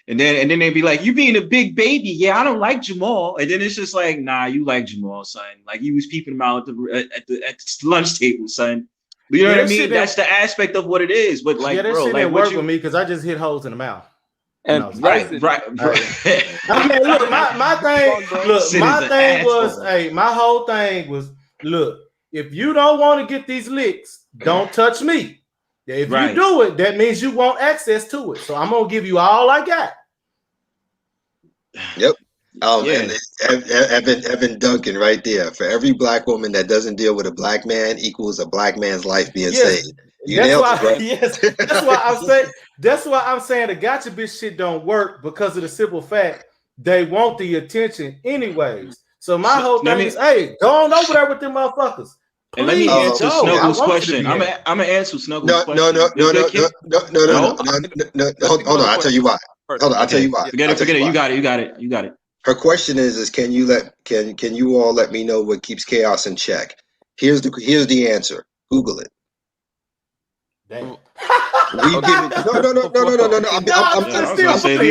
And then they'd be like, you being a big baby. Yeah, I don't like Jamal. And then it's just like, nah, you like Jamal, son. Like you was peeping him out at the lunch table, son. You know what I mean? That's the aspect of what it is. But like, that bro, shit like didn't what work with me because I just hit holes in the mouth. And right. I mean, look, my thing was, hey, my whole thing was, look, if you don't want to get these licks, don't touch me. If you do it, that means you want access to it. So I'm gonna give you all I got. Yep. And Evan Duncan right there. For every black woman that doesn't deal with a black man equals a black man's life being saved. That's why I'm saying the gotcha bitch shit don't work, because of the simple fact they want the attention anyways. So my whole thing is, hey, go on over there with them motherfuckers. And let me Please answer go. I Snuggles' want you to question. be I'm there. gonna answer Snuggles' No, question. no. Hold on. I'll tell you why. Hold on. I'll tell you why. Forget it. You got it. Her question is can you all let me know what keeps chaos in check? Here's the answer. Google it. Damn. We give it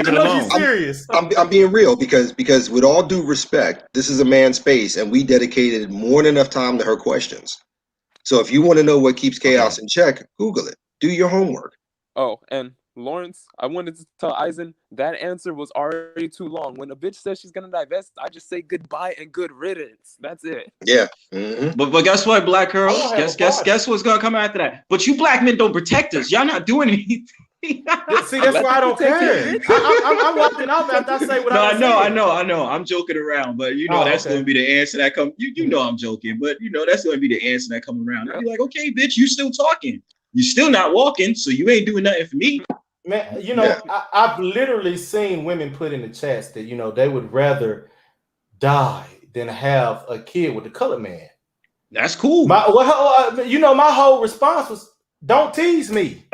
I'm serious. I'm being real because with all due respect, this is a man's space and we dedicated more than enough time to her questions. So if you want to know what keeps chaos in check, Google it. Do your homework. Oh, and Lawrence, I wanted to tell Eisen that answer was already too long. When a bitch says she's gonna divest, I just say goodbye and good riddance. That's it. Yeah. Mm-hmm. But guess what, black girls? Guess what's gonna come after that? But you black men don't protect us. Y'all not doing anything. See, that's why I don't care. I'm walking off after I say what I say. I know. I'm joking around, but that's gonna be the answer that come. You know I'm joking, but that's gonna be the answer that come around. I'll be like, okay, bitch, you still talking. You still not walking, so you ain't doing nothing for me. Man, I've literally seen women put in the chats that they would rather die than have a kid with the colored man. That's cool. My whole response was, "Don't tease me."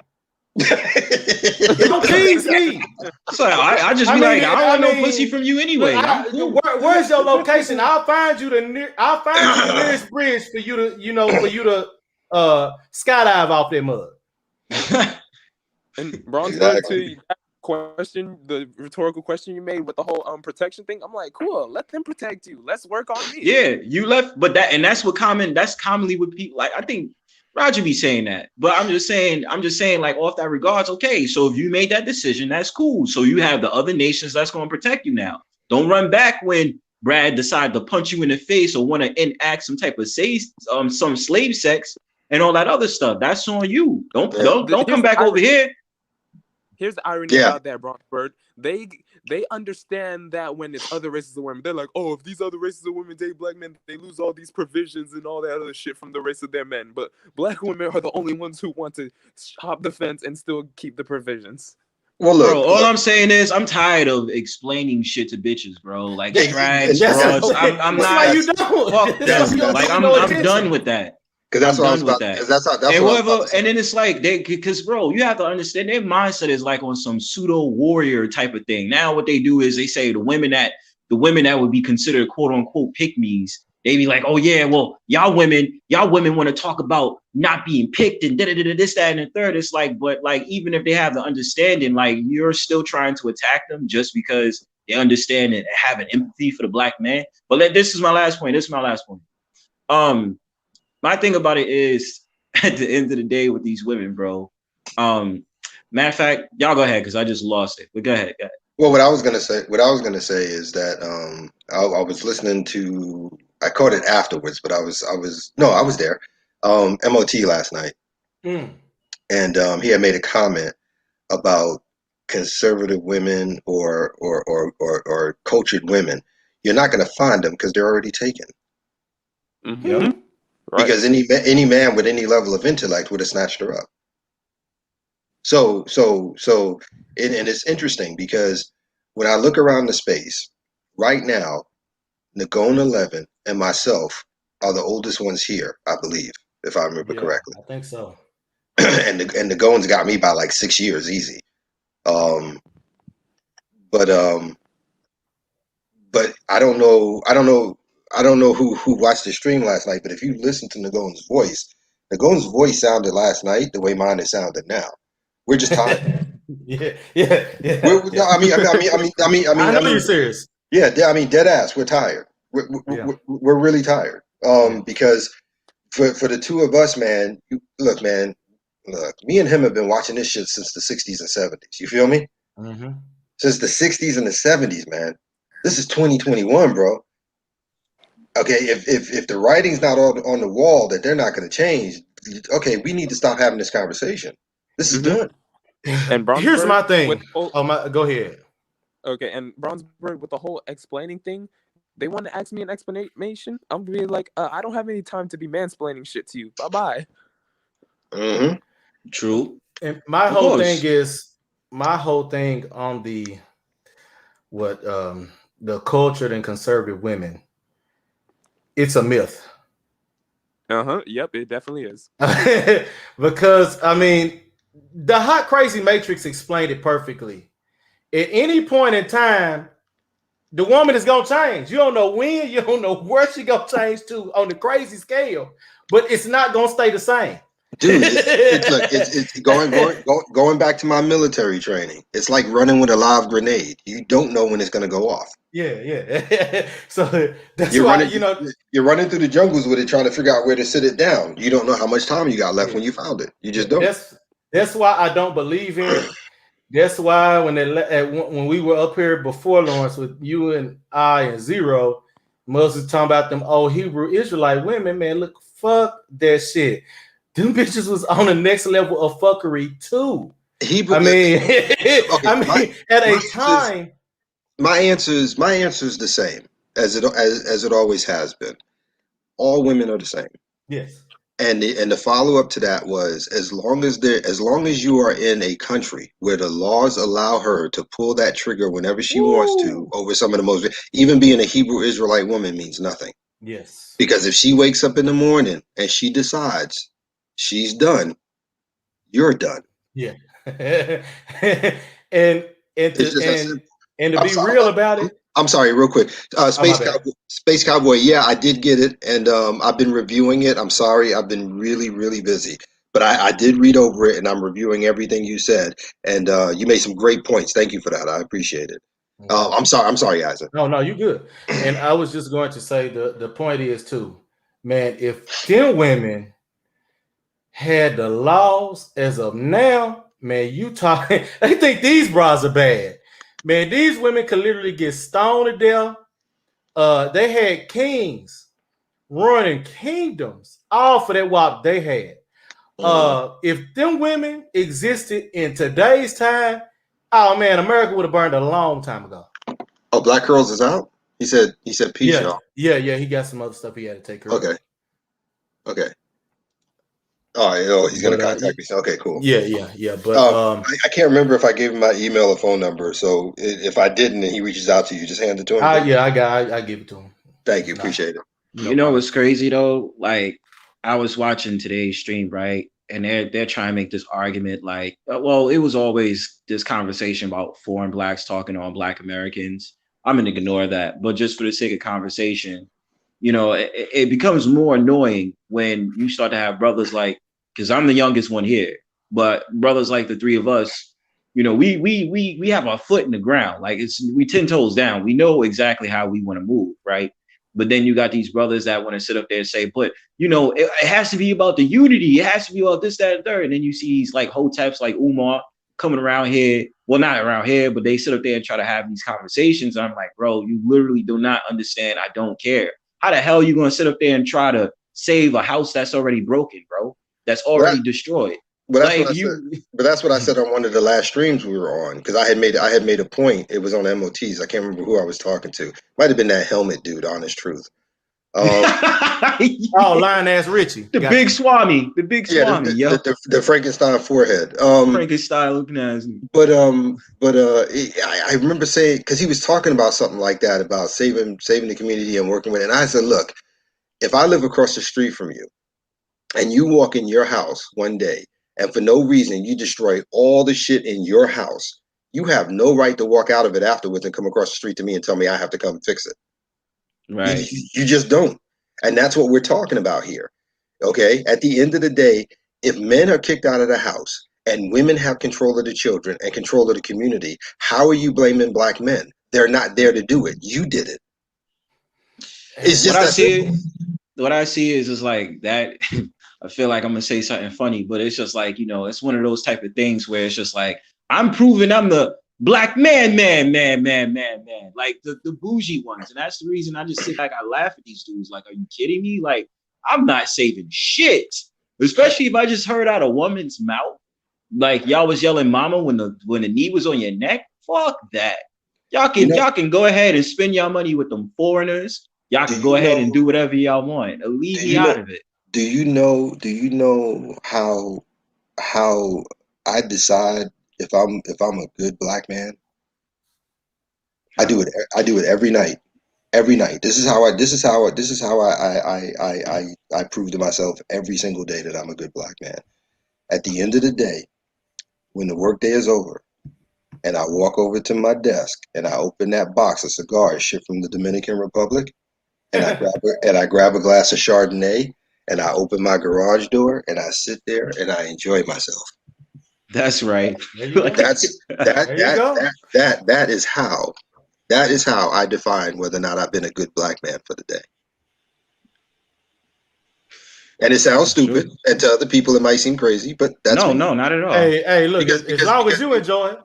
Don't tease me. So I just be like, I don't want no pussy from you anyway. Cool. Where's your location? I'll find you the nearest bridge for you to skydive off that mud. And Bronze, to that question, the rhetorical question you made with the whole protection thing, I'm like, cool, let them protect you. Let's work on me. Yeah, you left, but that's commonly with people. Like, I think Roger be saying that, but I'm just saying, like, off that regards, okay, so if you made that decision, that's cool. So you have the other nations that's going to protect you now. Don't run back when Brad decided to punch you in the face or want to enact some type of some slave sex and all that other stuff. That's on you. Don't come back over here. Here's the irony about that, Bronxburg. They understand that when it's other races of women, they're like, oh, if these other races of women date black men, they lose all these provisions and all that other shit from the race of their men. But black women are the only ones who want to hop the fence and still keep the provisions. Well, look, bro, all I'm saying is I'm tired of explaining shit to bitches, bro. Like strags, broads. I'm not. Why you don't? Fuck them. Like I'm done with that. Because that's what I was about. Because that's what. And then it's like because bro, you have to understand their mindset is like on some pseudo warrior type of thing. Now what they do is they say the women that would be considered quote unquote pick-me's, they be like, oh yeah, well y'all women want to talk about not being picked and this, that, and the third. It's like, but like even if they have the understanding, like you're still trying to attack them just because they understand and have an empathy for the black man. But this is my last point. My thing about it is, at the end of the day, with these women, bro. Matter of fact, y'all go ahead because I just lost it. But go ahead. Well, what I was gonna say is that I was listening to. I caught it afterwards, but I was there. MOT last night, and he had made a comment about conservative women or cultured women. You're not gonna find them because they're already taken. Mm-hmm. Yeah. Right. Because any man with any level of intellect would have snatched her up. So and it's interesting because when I look around the space right now, Nagone 11 and myself are the oldest ones here, I believe, if I remember correctly. I think so. and Nagone's got me by like 6 years easy. But I don't know who watched the stream last night, but if you listen to Nagone's voice sounded last night the way mine is sounded now. We're just tired. Yeah. I mean, you're serious. Yeah, I mean, dead ass. We're tired. We're really tired. Because for the two of us, man. Look, me and him have been watching this shit since the 60s and 70s. You feel me? Mm-hmm. Since the 60s and the 70s, man. This is 2021, bro. Okay, if the writing's not on the wall that they're not going to change, okay, we need to stop having this conversation. This is done. And here's my thing. Go ahead. Okay, and Bronsberg with the whole explaining thing, they want to ask me an explanation. I'm gonna be like, I don't have any time to be mansplaining shit to you. Bye-bye. Mm-hmm. True. And my whole thing on the cultured and conservative women it's a myth. Yep, it definitely is. Because I mean, the Hot Crazy Matrix explained it perfectly. At any point in time, the woman is gonna change. You don't know when, you don't know where she gonna change to on the crazy scale, but it's not gonna stay the same. Dude, it's going back to my military training. It's like running with a live grenade. You don't know when it's going to go off. Yeah. So that's You're why, running you're running through the jungles with it, trying to figure out where to sit it down. You don't know how much time you got left when you found it. You just don't. That's why I don't believe in it. That's why when we were up here before, Lawrence, with you and I and Zero, Moses talking about them old Hebrew Israelite women, man, look, fuck that shit. Them bitches was on the next level of fuckery too. Hebrew. I mean, Okay, at a time. My answer is the same as it always has been. All women are the same. Yes. And the follow up to that was as long as you are in a country where the laws allow her to pull that trigger whenever she wants to over some of the most, even being a Hebrew Israelite woman means nothing. Yes. Because if she wakes up in the morning and she decides she's done, you're done. Yeah. and It's just that to simple. be real about it. I'm sorry, real quick. My bad. Space Cowboy. Yeah, I did get it, and I've been reviewing it. I'm sorry, I've been really, really busy, but I did read over it, and I'm reviewing everything you said, and you made some great points. Thank you for that. I appreciate it. I'm sorry, Isaac. No, you good. And I was just going to say the point is too, man, if 10 women had the laws as of now, man, you talking, they think these bras are bad. Man, these women could literally get stoned to death. They had kings running kingdoms, all for that WAP they had. If them women existed in today's time, oh man, America would have burned a long time ago. Oh, Black Curls is out. He said peace, y'all. Yeah. He got some other stuff he had to take care of. Okay. All right. Oh, he's gonna contact me. Okay, cool. Yeah. But I can't remember if I gave him my email or phone number. So if I didn't, and he reaches out to you, just hand it to him. I give it to him. Thank you. Appreciate it. You know what's crazy though? Like I was watching today's stream, right? And they're trying to make this argument like, well, it was always this conversation about foreign blacks talking on Black Americans. I'm gonna ignore that, but just for the sake of conversation, you know, it becomes more annoying when you start to have brothers like, because I'm the youngest one here, but brothers like the three of us, you know, we have our foot in the ground, like we 10 toes down. We know exactly how we want to move, right? But then you got these brothers that want to sit up there and say, but you know, it has to be about the unity. It has to be about this, that, and third. And then you see these like hoteps like Umar coming around here. Well, not around here, but they sit up there and try to have these conversations. And I'm like, bro, you literally do not understand. I don't care. How the hell are you going to sit up there and try to save a house that's already broken, bro? That's already destroyed. But that's what I said. But that's what I said on one of the last streams we were on, because I had made a point. It was on MOTs. I can't remember who I was talking to. Might have been that helmet dude. Honest truth. Lion ass Richie, the big Swami, the Frankenstein forehead, Frankenstein looking ass. But I remember saying, because he was talking about something like that about saving the community and working with it. And I said, look, if I live across the street from you, and you walk in your house one day, and for no reason you destroy all the shit in your house, you have no right to walk out of it afterwards and come across the street to me and tell me I have to come fix it. Right. You just don't. And that's what we're talking about here. Okay. At the end of the day, if men are kicked out of the house and women have control of the children and control of the community, how are you blaming black men? They're not there to do it. You did it. It's just what I see is like that. I feel like I'm gonna say something funny, but it's just like, you know, it's one of those type of things where it's just like, I'm proving I'm the black man, like the bougie ones. And that's the reason I just sit back, I laugh at these dudes. Like, are you kidding me? Like, I'm not saving shit. Especially if I just heard out a woman's mouth, like y'all was yelling mama when the knee was on your neck. Fuck that. Y'all can go ahead and spend your money with them foreigners. Y'all can go ahead and do whatever y'all want. Leave me out of it. Do you know how I decide if I'm a good black man? I do it every night. every night. This is how I prove to myself every single day that I'm a good black man. At the end of the day, when the workday is over, and I walk over to my desk and I open that box of cigars shipped from the Dominican Republic, and I grab a glass of Chardonnay, and I open my garage door and I sit there and I enjoy myself. That's right. There you go. That's There you go. that is how I define whether or not I've been a good black man for the day. And it sounds stupid, and to other people it might seem crazy, but that's no, me. not at all. Hey, look, Because- as long as you enjoy it.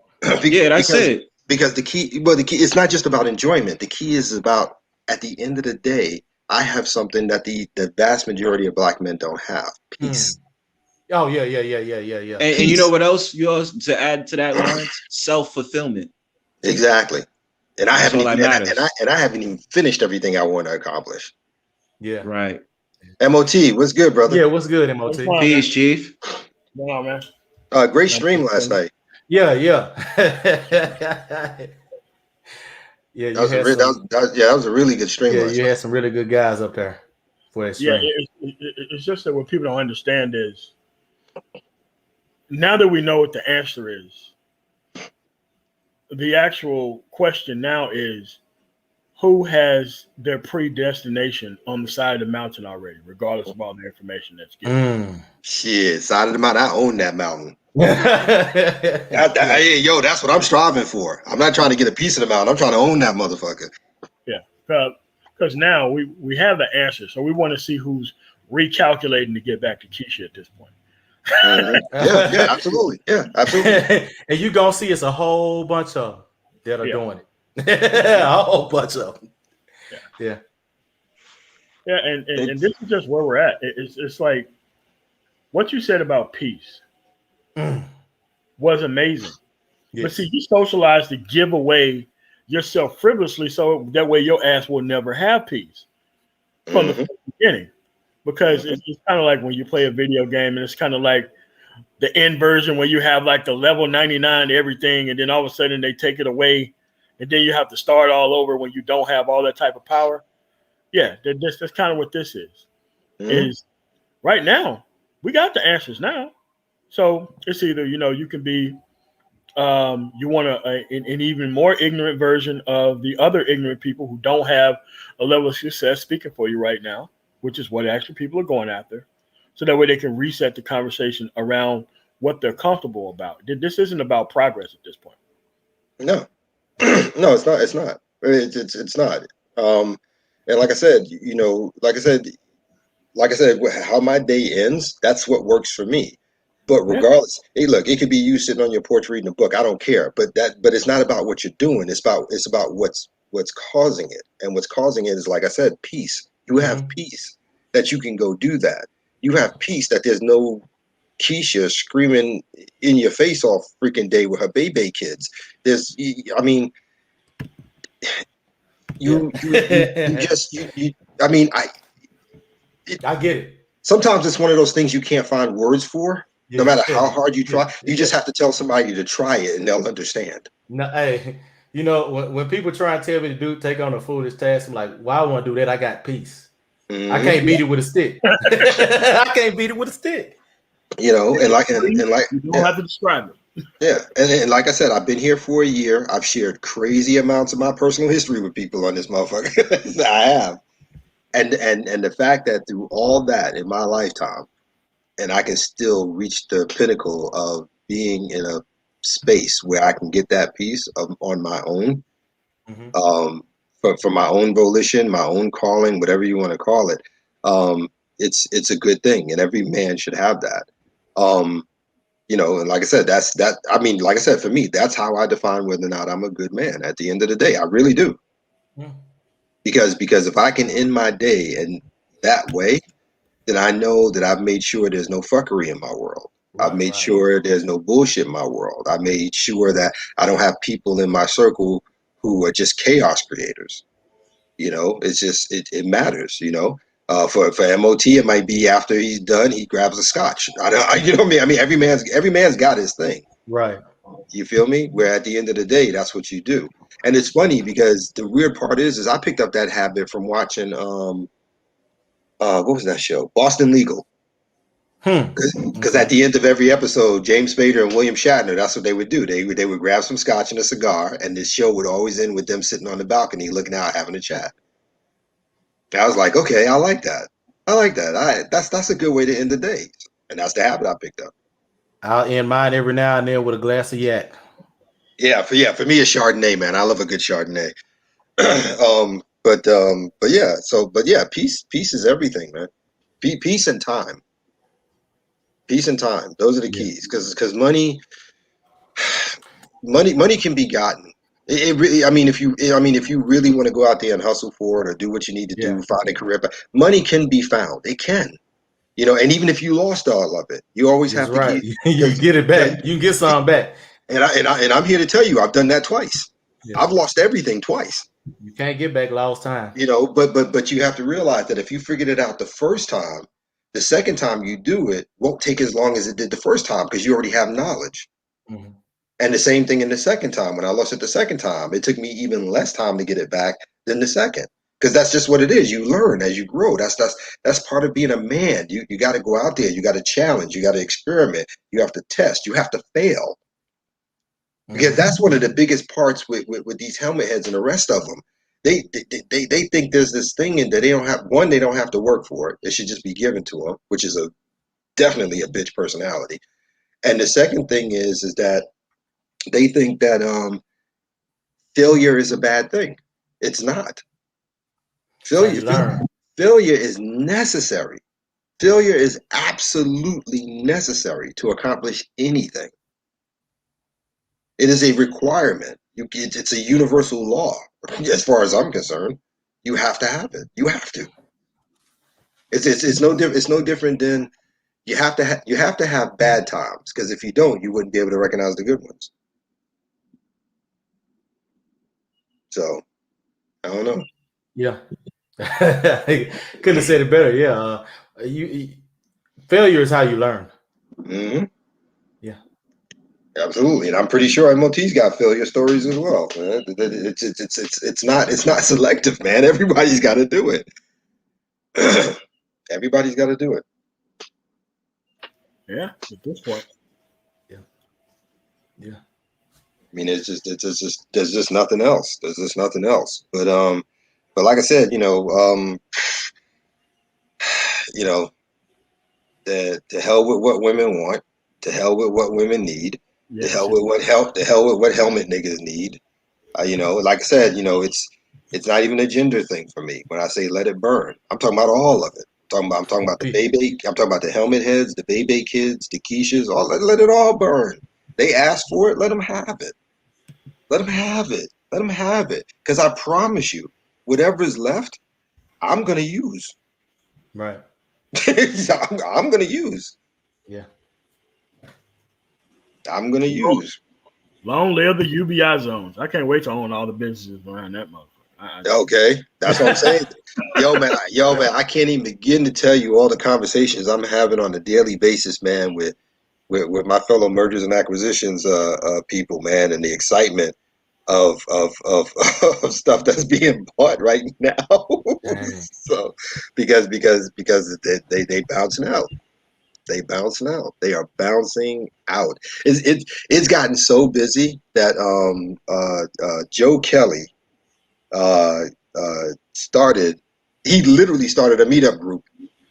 Yeah, that's it. Because the key it's not just about enjoyment. The key is about, at the end of the day, I have something that the vast majority of black men don't have: peace. Oh yeah. And you know what else? To add to that, Lawrence, self-fulfillment. Exactly. And I That's haven't all even, that matters. and I haven't even finished everything I want to accomplish. Yeah. Right. MOT, what's good, brother? Yeah, what's good, MOT? What's wrong, Peace, Chief. Come on, man. Great stream last night. Yeah. Yeah, you That was, had that was a really good stream yeah, last you night. had some really good guys up there for that Yeah, stream. it's just that what people don't understand is, now that we know what the answer is, the actual question now is, who has their predestination on the side of the mountain already, regardless of all the information that's given. Shit, side of the mountain, I own that mountain. Yeah. Hey, that's what I'm striving for. I'm not trying to get a piece of the mountain. I'm trying to own that motherfucker. Yeah, because now we have the answer, so we want to see who's recalculating to get back to Keisha at this point. Yeah, absolutely. Yeah, absolutely. And you gonna see it's a whole bunch of them that are doing it. A whole bunch of them. Yeah. And this is just where we're at. It's like what you said about peace was amazing. Yes. But see, you socialize to give away yourself frivolously, so that way your ass will never have peace from the beginning. Because it's kind of like when you play a video game, and it's kind of like the end version where you have like the level 99 to everything, and then all of a sudden they take it away, and then you have to start all over when you don't have all that type of power. Yeah, that's kind of what this is. Is right now we got the answers now, so it's either you can be you want an even more ignorant version of the other ignorant people who don't have a level of success speaking for you right now, which is what actually people are going after, so that way they can reset the conversation around what they're comfortable about. This isn't about progress at this point. No, no, it's not. It's not. It's not. And like I said, how my day ends, that's what works for me. But regardless, hey, look, it could be you sitting on your porch reading a book. I don't care. But it's not about what you're doing. It's about what's causing it. And what's causing it is, like I said, peace. You have peace that you can go do that. You have peace that there's no Keisha screaming in your face all freaking day with her baby kids. I get it. Sometimes it's one of those things you can't find words for. No matter how hard you try, you just have to tell somebody to try it, and they'll understand. No, hey, when people try and tell me to take on a foolish task, I'm like, "Why I want to do that? I got peace. I can't beat it with a stick. I can't beat it with a stick." You don't have to describe it. Yeah, and like I said, I've been here for a year. I've shared crazy amounts of my personal history with people on this motherfucker. I have, and the fact that through all that in my lifetime, and I can still reach the pinnacle of being in a space where I can get that peace on my own, for my own volition, my own calling, whatever you want to call it. It's a good thing, and every man should have that. And like I said, like I said, for me, that's how I define whether or not I'm a good man at the end of the day. I really do. Because if I can end my day in that way, then I know that I've made sure there's no fuckery in my world. I've made sure there's no bullshit in my world. I made sure that I don't have people in my circle who are just chaos creators. It's just, it matters, For MOT, it might be after he's done, he grabs a scotch. You know what I mean? I mean, every man's got his thing. Right. You feel me? Where at the end of the day, that's what you do. And it's funny because the weird part is I picked up that habit from watching what was that show? Boston Legal. Because at Okay. the end of every episode, James Spader and William Shatner, that's what they would do. They would grab some scotch and a cigar, and this show would always end with them sitting on the balcony looking out, having a chat. I was like, okay, I like that. I like that. That's a good way to end the day. And that's the habit I picked up. I'll end mine every now and then with a glass of yak. Yeah, for me it's Chardonnay, man. I love a good Chardonnay. But yeah, peace is everything, man. Peace and time. Peace and time. Those are the Yeah. keys. Because money can be gotten. It really, if you really want to go out there and hustle for it or do what you need to do, Yeah. find a career, but money can be found. It can, and even if you lost all of it, you always That's have to right. keep. You get it back. You can get some back. And I'm here to tell you, I've done that twice. Yeah. I've lost everything twice. You can't get back lost time. But you have to realize that if you figured it out the first time, the second time you do it won't take as long as it did the first time because you already have knowledge. Mhm. And the same thing in the second time. When I lost it the second time, it took me even less time to get it back than the second. Because that's just what it is. You learn as you grow. That's part of being a man. You got to go out there. You got to challenge. You got to experiment. You have to test. You have to fail. Because that's one of the biggest parts with these helmet heads and the rest of them. They think there's this thing and that they don't have to work for it. It should just be given to them, which is definitely a bitch personality. And the second thing is that they think that failure is a bad thing. It's not. That's how you learn. Failure is necessary. Failure is absolutely necessary to accomplish anything. It is a requirement. It's a universal law, as far as I'm concerned. You have to have it. You have to. It's no different. It's no different than you have to have bad times, because if you don't, you wouldn't be able to recognize the good ones. So I don't know. Yeah. Couldn't have said it better. Yeah. Failure is how you learn. Mm-hmm. Yeah. Absolutely, and I'm pretty sure MOT's got failure stories as well. Man. It's not selective, man. Everybody's got to do it. Everybody's got to do it. Yeah, at this point. Yeah. I mean, there's just nothing else. There's just nothing else. But like I said, to hell with what women want, to hell with what women need, Yeah, to hell with what helmet niggas need. Like I said, it's not even a gender thing for me. When I say let it burn, I'm talking about all of it. I'm talking about the baby. I'm talking about the helmet heads, the baby kids, the Keishas. Let it all burn. They asked for it. Let them have it. Let them have it. Let them have it. Because I promise you, whatever is left, I'm gonna use. Right. I'm gonna use. Yeah. I'm gonna use. Long live the UBI zones. I can't wait to own all the businesses around that motherfucker. Okay, that's what I'm saying. Yo, man, I can't even begin to tell you all the conversations I'm having on a daily basis, man, with my fellow mergers and acquisitions people, man, and the excitement of of stuff that's being bought right now. So because they bouncing out. They bouncing out. They are bouncing out. It's gotten so busy that Joe Kelly started. He literally started a meetup group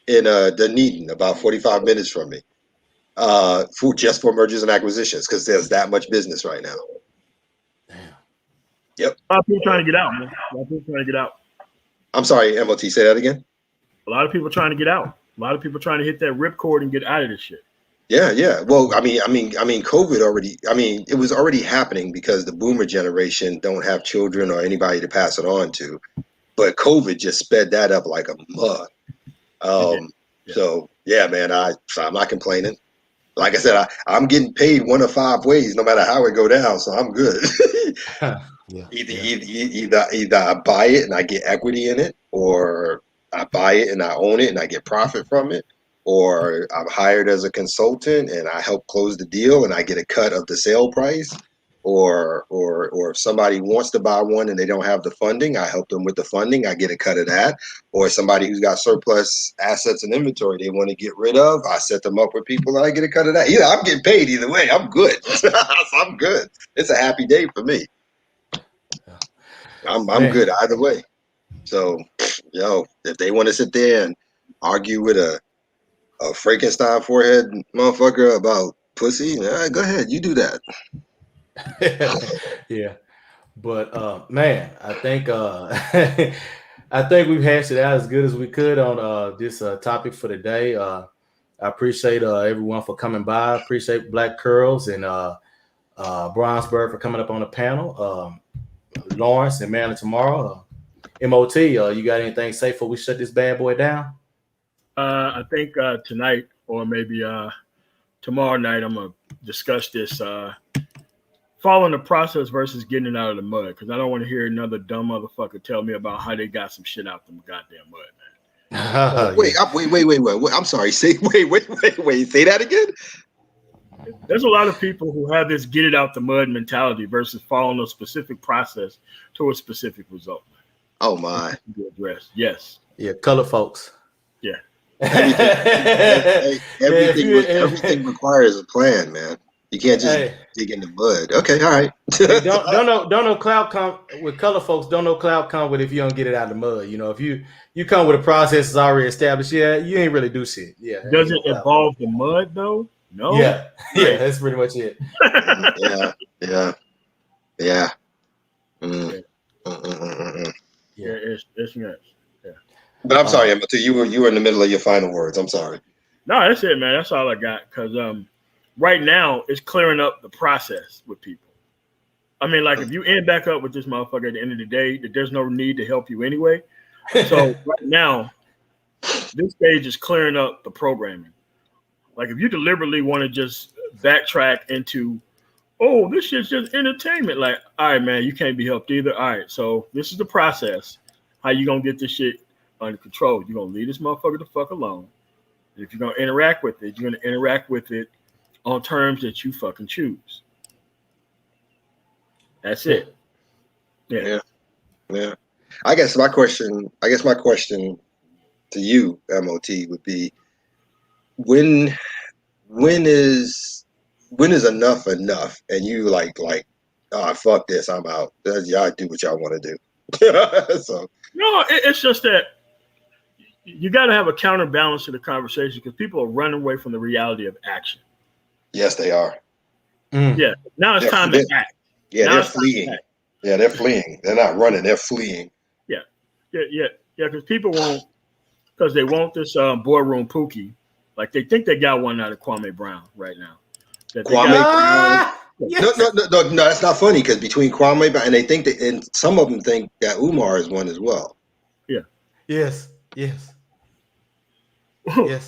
in Dunedin, about 45 minutes from me, for mergers and acquisitions, because there's that much business right now. Damn. Yep. A lot of people trying to get out, man. A lot of people trying to get out. I'm sorry, MOT. Say that again. A lot of people trying to get out. A lot of people trying to hit that ripcord and get out of this shit. Yeah. Well, I mean, COVID already. I mean, it was already happening because the boomer generation don't have children or anybody to pass it on to. But COVID just sped that up like a mug. Yeah. So yeah, man, I'm not complaining. Like I said, I'm getting paid one of 5 ways, no matter how it go down. So I'm good. Yeah. Either I buy it and I get equity in it, or I buy it and I own it and I get profit from it, or I'm hired as a consultant and I help close the deal and I get a cut of the sale price, or if somebody wants to buy one and they don't have the funding, I help them with the funding, I get a cut of that. Or somebody who's got surplus assets and inventory they want to get rid of, I set them up with people and I get a cut of that. Either I'm getting paid either way. I'm good. I'm good. It's a happy day for me. I'm good either way. So, if they want to sit there and argue with a Frankenstein forehead motherfucker about pussy, go ahead, you do that. Yeah, but man, I think I think we've hashed it out as good as we could on this topic for today. I appreciate everyone for coming by. Appreciate Black Curls and Bronzeberg for coming up on the panel. Lawrence and Man of Tomorrow. MOT, you got anything to say before we shut this bad boy down? I think tonight or maybe tomorrow night I'm gonna discuss this following the process versus getting it out of the mud, because I don't want to hear another dumb motherfucker tell me about how they got some shit out the goddamn mud, man. Wait, I'm sorry. Say say that again. There's a lot of people who have this get it out the mud mentality versus following a specific process to a specific result. Oh my. Yes. Yeah, color folks. Yeah. Everything requires a plan, man. You can't just dig in the mud. Okay, all right. don't know cloud come with color folks. Don't know cloud come with if you don't get it out of the mud. You know, if you come with a process that's already established, you ain't really do shit. Yeah. Does it involve the mud though? No. Yeah, that's pretty much it. Yeah. Yeah, it's nuts. Yeah. But I'm sorry, Emma. You were in the middle of your final words. I'm sorry. No, that's it, man. That's all I got. Because right now it's clearing up the process with people. I mean, like if you end back up with this motherfucker at the end of the day, that there's no need to help you anyway. So right now, this stage is clearing up the programming. Like if you deliberately want to just backtrack into, oh, this shit's just entertainment. Like, all right, man, you can't be helped either. All right, so this is the process. How you gonna get this shit under control? You're gonna leave this motherfucker the fuck alone. And if you're gonna interact with it, you're gonna interact with it on terms that you fucking choose. That's it. Yeah. I guess my question to you, MOT, would be when is enough, and you like, oh, fuck this, I'm out. Y'all do what y'all want to do. So no, it's just that you got to have a counterbalance to the conversation, because people are running away from the reality of action. Yes, they are. Yeah, now it's time to act. Yeah, they're fleeing. Yeah, they're fleeing. They're not running. They're fleeing. Yeah. Because people because they want this boardroom Pookie. Like they think they got one out of Kwame Brown right now. Brown. No, that's not funny, because between Kwame Brown and they think that, and some of them think that Umar is one as well. Yeah. Yes.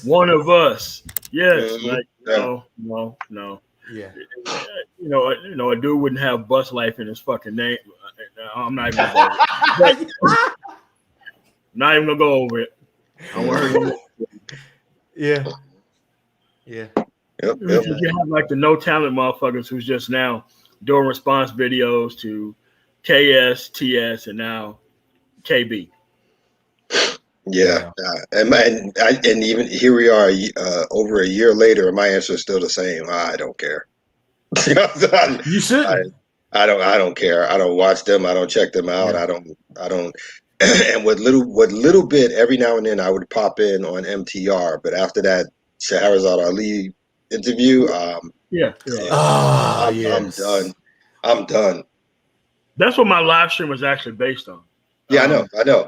One of us. Yes. Mm-hmm. Like no. Yeah. A dude wouldn't have bus life in his fucking name. I'm not even gonna go over it. I want Yeah. Yep. You have like the no talent motherfuckers who's just now doing response videos to KS, TS, and now KB. Yeah. And even here we are over a year later, and my answer is still the same. I don't care. You should. I don't care. I don't watch them. I don't check them out. Yeah. I don't. And what little bit every now and then I would pop in on MTR, but after that Shahrazad Ali interview, I'm done. I'm done. That's what my live stream was actually based on. Yeah, I know.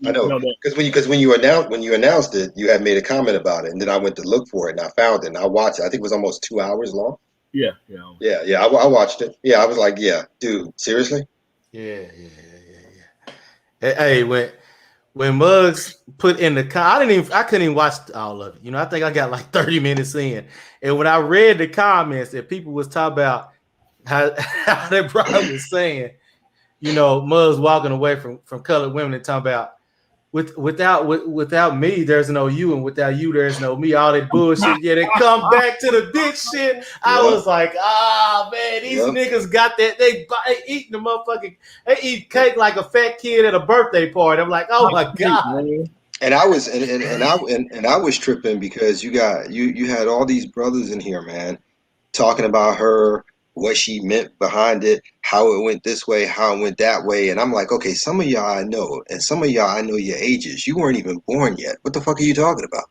Because when you announced it, you had made a comment about it, and then I went to look for it and I found it and I watched it. I think it was almost 2 hours long. Yeah. I watched it. Yeah, I was like, yeah, dude, seriously? Yeah. Hey, when Muggs put in the I couldn't even watch all of it. I think I got like 30 minutes in, and when I read the comments that people was talking about how that brother was saying, Muggs walking away from colored women and talking about, without me, there's no you, and without you, there's no me. All that bullshit. Yeah, they come back to the dick shit. I was like, man, these niggas got that. They eating the motherfucking. They eat cake like a fat kid at a birthday party. I'm like, oh my god. And I was and I was tripping because you had all these brothers in here, man, talking about her, what she meant behind it, how it went this way, how it went that way. And I'm like, okay, some of y'all I know, and some of y'all I know your ages. You weren't even born yet. What the fuck are you talking about?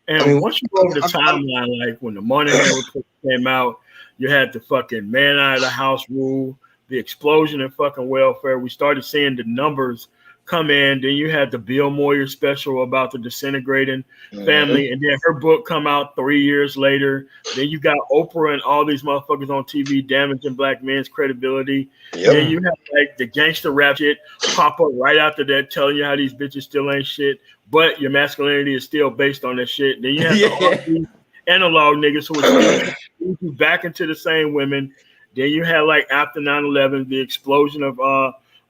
And once you go over the timeline, like when the Money Report came out, you had the fucking man out of the house rule, the explosion in fucking welfare. We started seeing the numbers come in. Then you had the Bill Moyer special about the disintegrating family, and then her book come out 3 years later. Then you got Oprah and all these motherfuckers on TV damaging black men's credibility. Then you have like the gangster rap shit pop up right after that, telling you how these bitches still ain't shit, but your masculinity is still based on that shit. Then you have the analog niggas who are still back into the same women. Then you had like after 9/11, the explosion of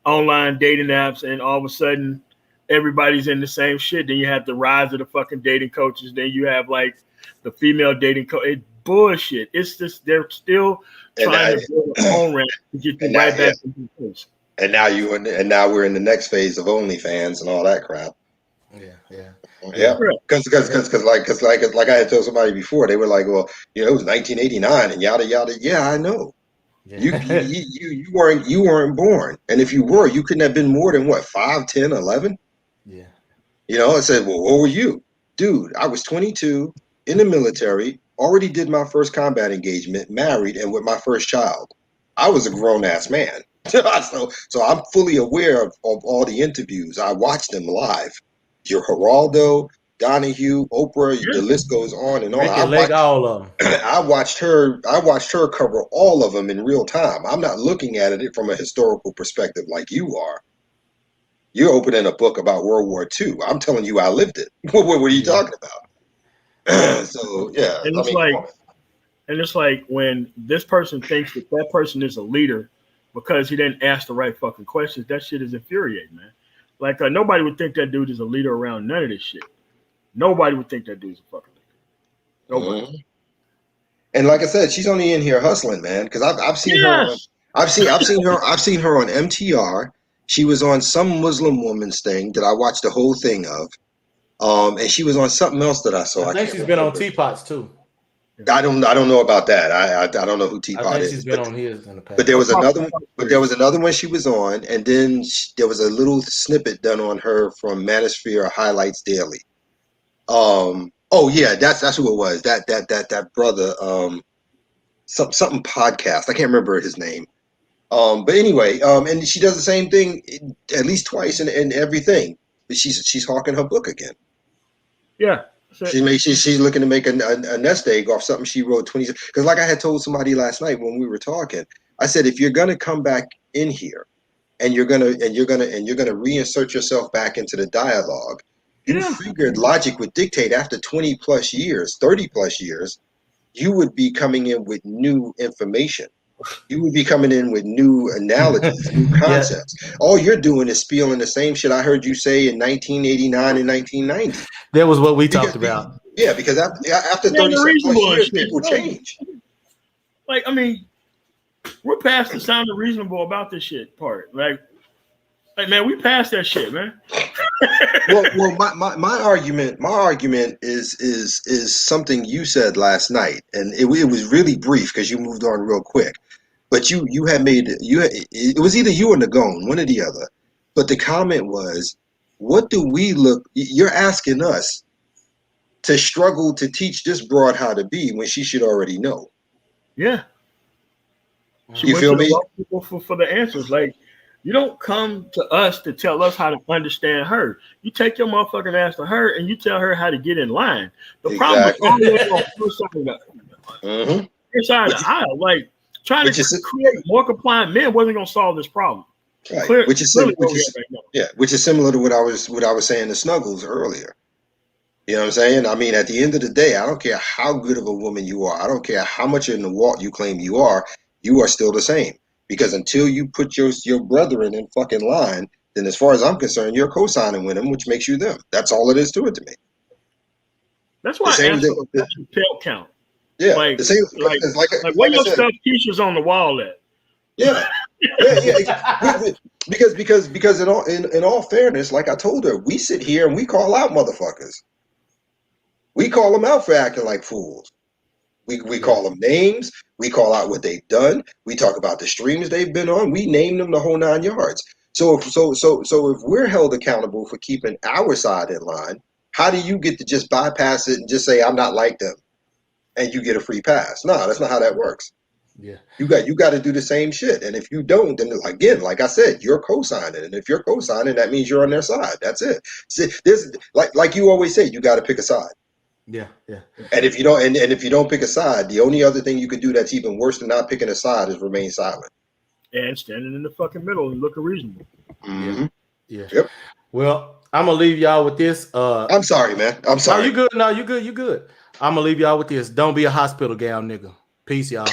online dating apps, and all of a sudden everybody's in the same shit. Then you have the rise of the fucking dating coaches. Then you have like the female dating coach. It's bullshit. It's just they're still trying to build a phone ramp to get you right back into the place. And now we're in the next phase of OnlyFans and all that crap. Yeah. Because like I had told somebody before, they were like, well, it was 1989 and yada yada. Yeah, I know. You weren't born, and if you were, you couldn't have been more than what, 5, 10, 11? Yeah. I said, well, what were you? Dude, I was 22, in the military, already did my first combat engagement, married, and with my first child. I was a grown-ass man. So I'm fully aware of all the interviews. I watched them live. Your Geraldo, Donahue, Oprah, the list goes on and on. All of them. I watched her cover all of them in real time. I'm not looking at it from a historical perspective like you are. You're opening a book about World War II. I'm telling you I lived it. What are you talking about? So yeah. And it's like when this person thinks that person is a leader because he didn't ask the right fucking questions, that shit is infuriating, man. Like nobody would think that dude is a leader around none of this shit. Nobody would think that dude's a fucking leader. Nobody. And like I said, she's only in here hustling, man. Because I've seen her. I've seen her on MTR. She was on some Muslim woman's thing that I watched the whole thing of. And she was on something else that I saw. I think she's been on Teapots too. I don't know about that. I don't know who Teapot is. She's been on his in the past. But there was another one. But there was another one she was on, and then there was a little snippet done on her from Manosphere Highlights Daily. Oh yeah, that's who it was. That brother, something podcast. I can't remember his name. But anyway, and she does the same thing at least twice in everything. But she's hawking her book again. Yeah. She's looking to make a nest egg off something she wrote 20. Because like I had told somebody last night when we were talking, I said if you're gonna come back in here, and you're gonna reinsert yourself back into the dialogue, you figured logic would dictate after 20 plus years, 30 plus years, you would be coming in with new information. You would be coming in with new analogies, new concepts. All you're doing is spieling the same shit I heard you say in 1989 and 1990. That was what we talked about. Yeah, because after 30 plus years, people change. Like, I mean, we're past the sound of reasonable about this shit part. Like man, we passed that shit, man. well, my argument is something you said last night, and it was really brief because you moved on real quick. But you had made it was either you or Nagone, one or the other. But the comment was, what do we look? You're asking us to struggle to teach this broad how to be when she should already know. Yeah. You feel me? For the answers, like. You don't come to us to tell us how to understand her. You take your motherfucking ass to her and you tell her how to get in line. The problem is inside the aisle, like trying to create more compliant men wasn't going to solve this problem. Right. Which is similar to what I was saying to Snuggles earlier. You know what I'm saying? I mean, at the end of the day, I don't care how good of a woman you are. I don't care how much in the walk you claim you are still the same. Because until you put your brethren in fucking line, then as far as I'm concerned, you're co-signing with them, which makes you them. That's all it is to it to me. That's why I asked for a pelt count. Yeah, like, the same. Like where your stuff t-shirts on the wall at? Yeah, yeah. Because in all fairness, like I told her, we sit here and we call out motherfuckers. We call them out for acting like fools. We call them names. We call out what they've done. We talk about the streams they've been on. We name them the whole 9 yards. So if we're held accountable for keeping our side in line, how do you get to just bypass it and just say I'm not like them, and you get a free pass? No, that's not how that works. Yeah, you got to do the same shit. And if you don't, then again, like I said, you're co-signing. And if you're co-signing, that means you're on their side. That's it. See, there's like you always say, you got to pick a side. yeah, yeah. And if you don't, and if you don't pick a side, the only other thing you could do that's even worse than not picking a side is remain silent and standing in the fucking middle and looking reasonable. Mm-hmm. Yeah. Yep. Well, I'm gonna leave y'all with this. I'm sorry, man. I'm sorry. No, you good. No, you good. You good. I'm gonna leave y'all with this. Don't be a hospital gal, nigga. Peace, y'all.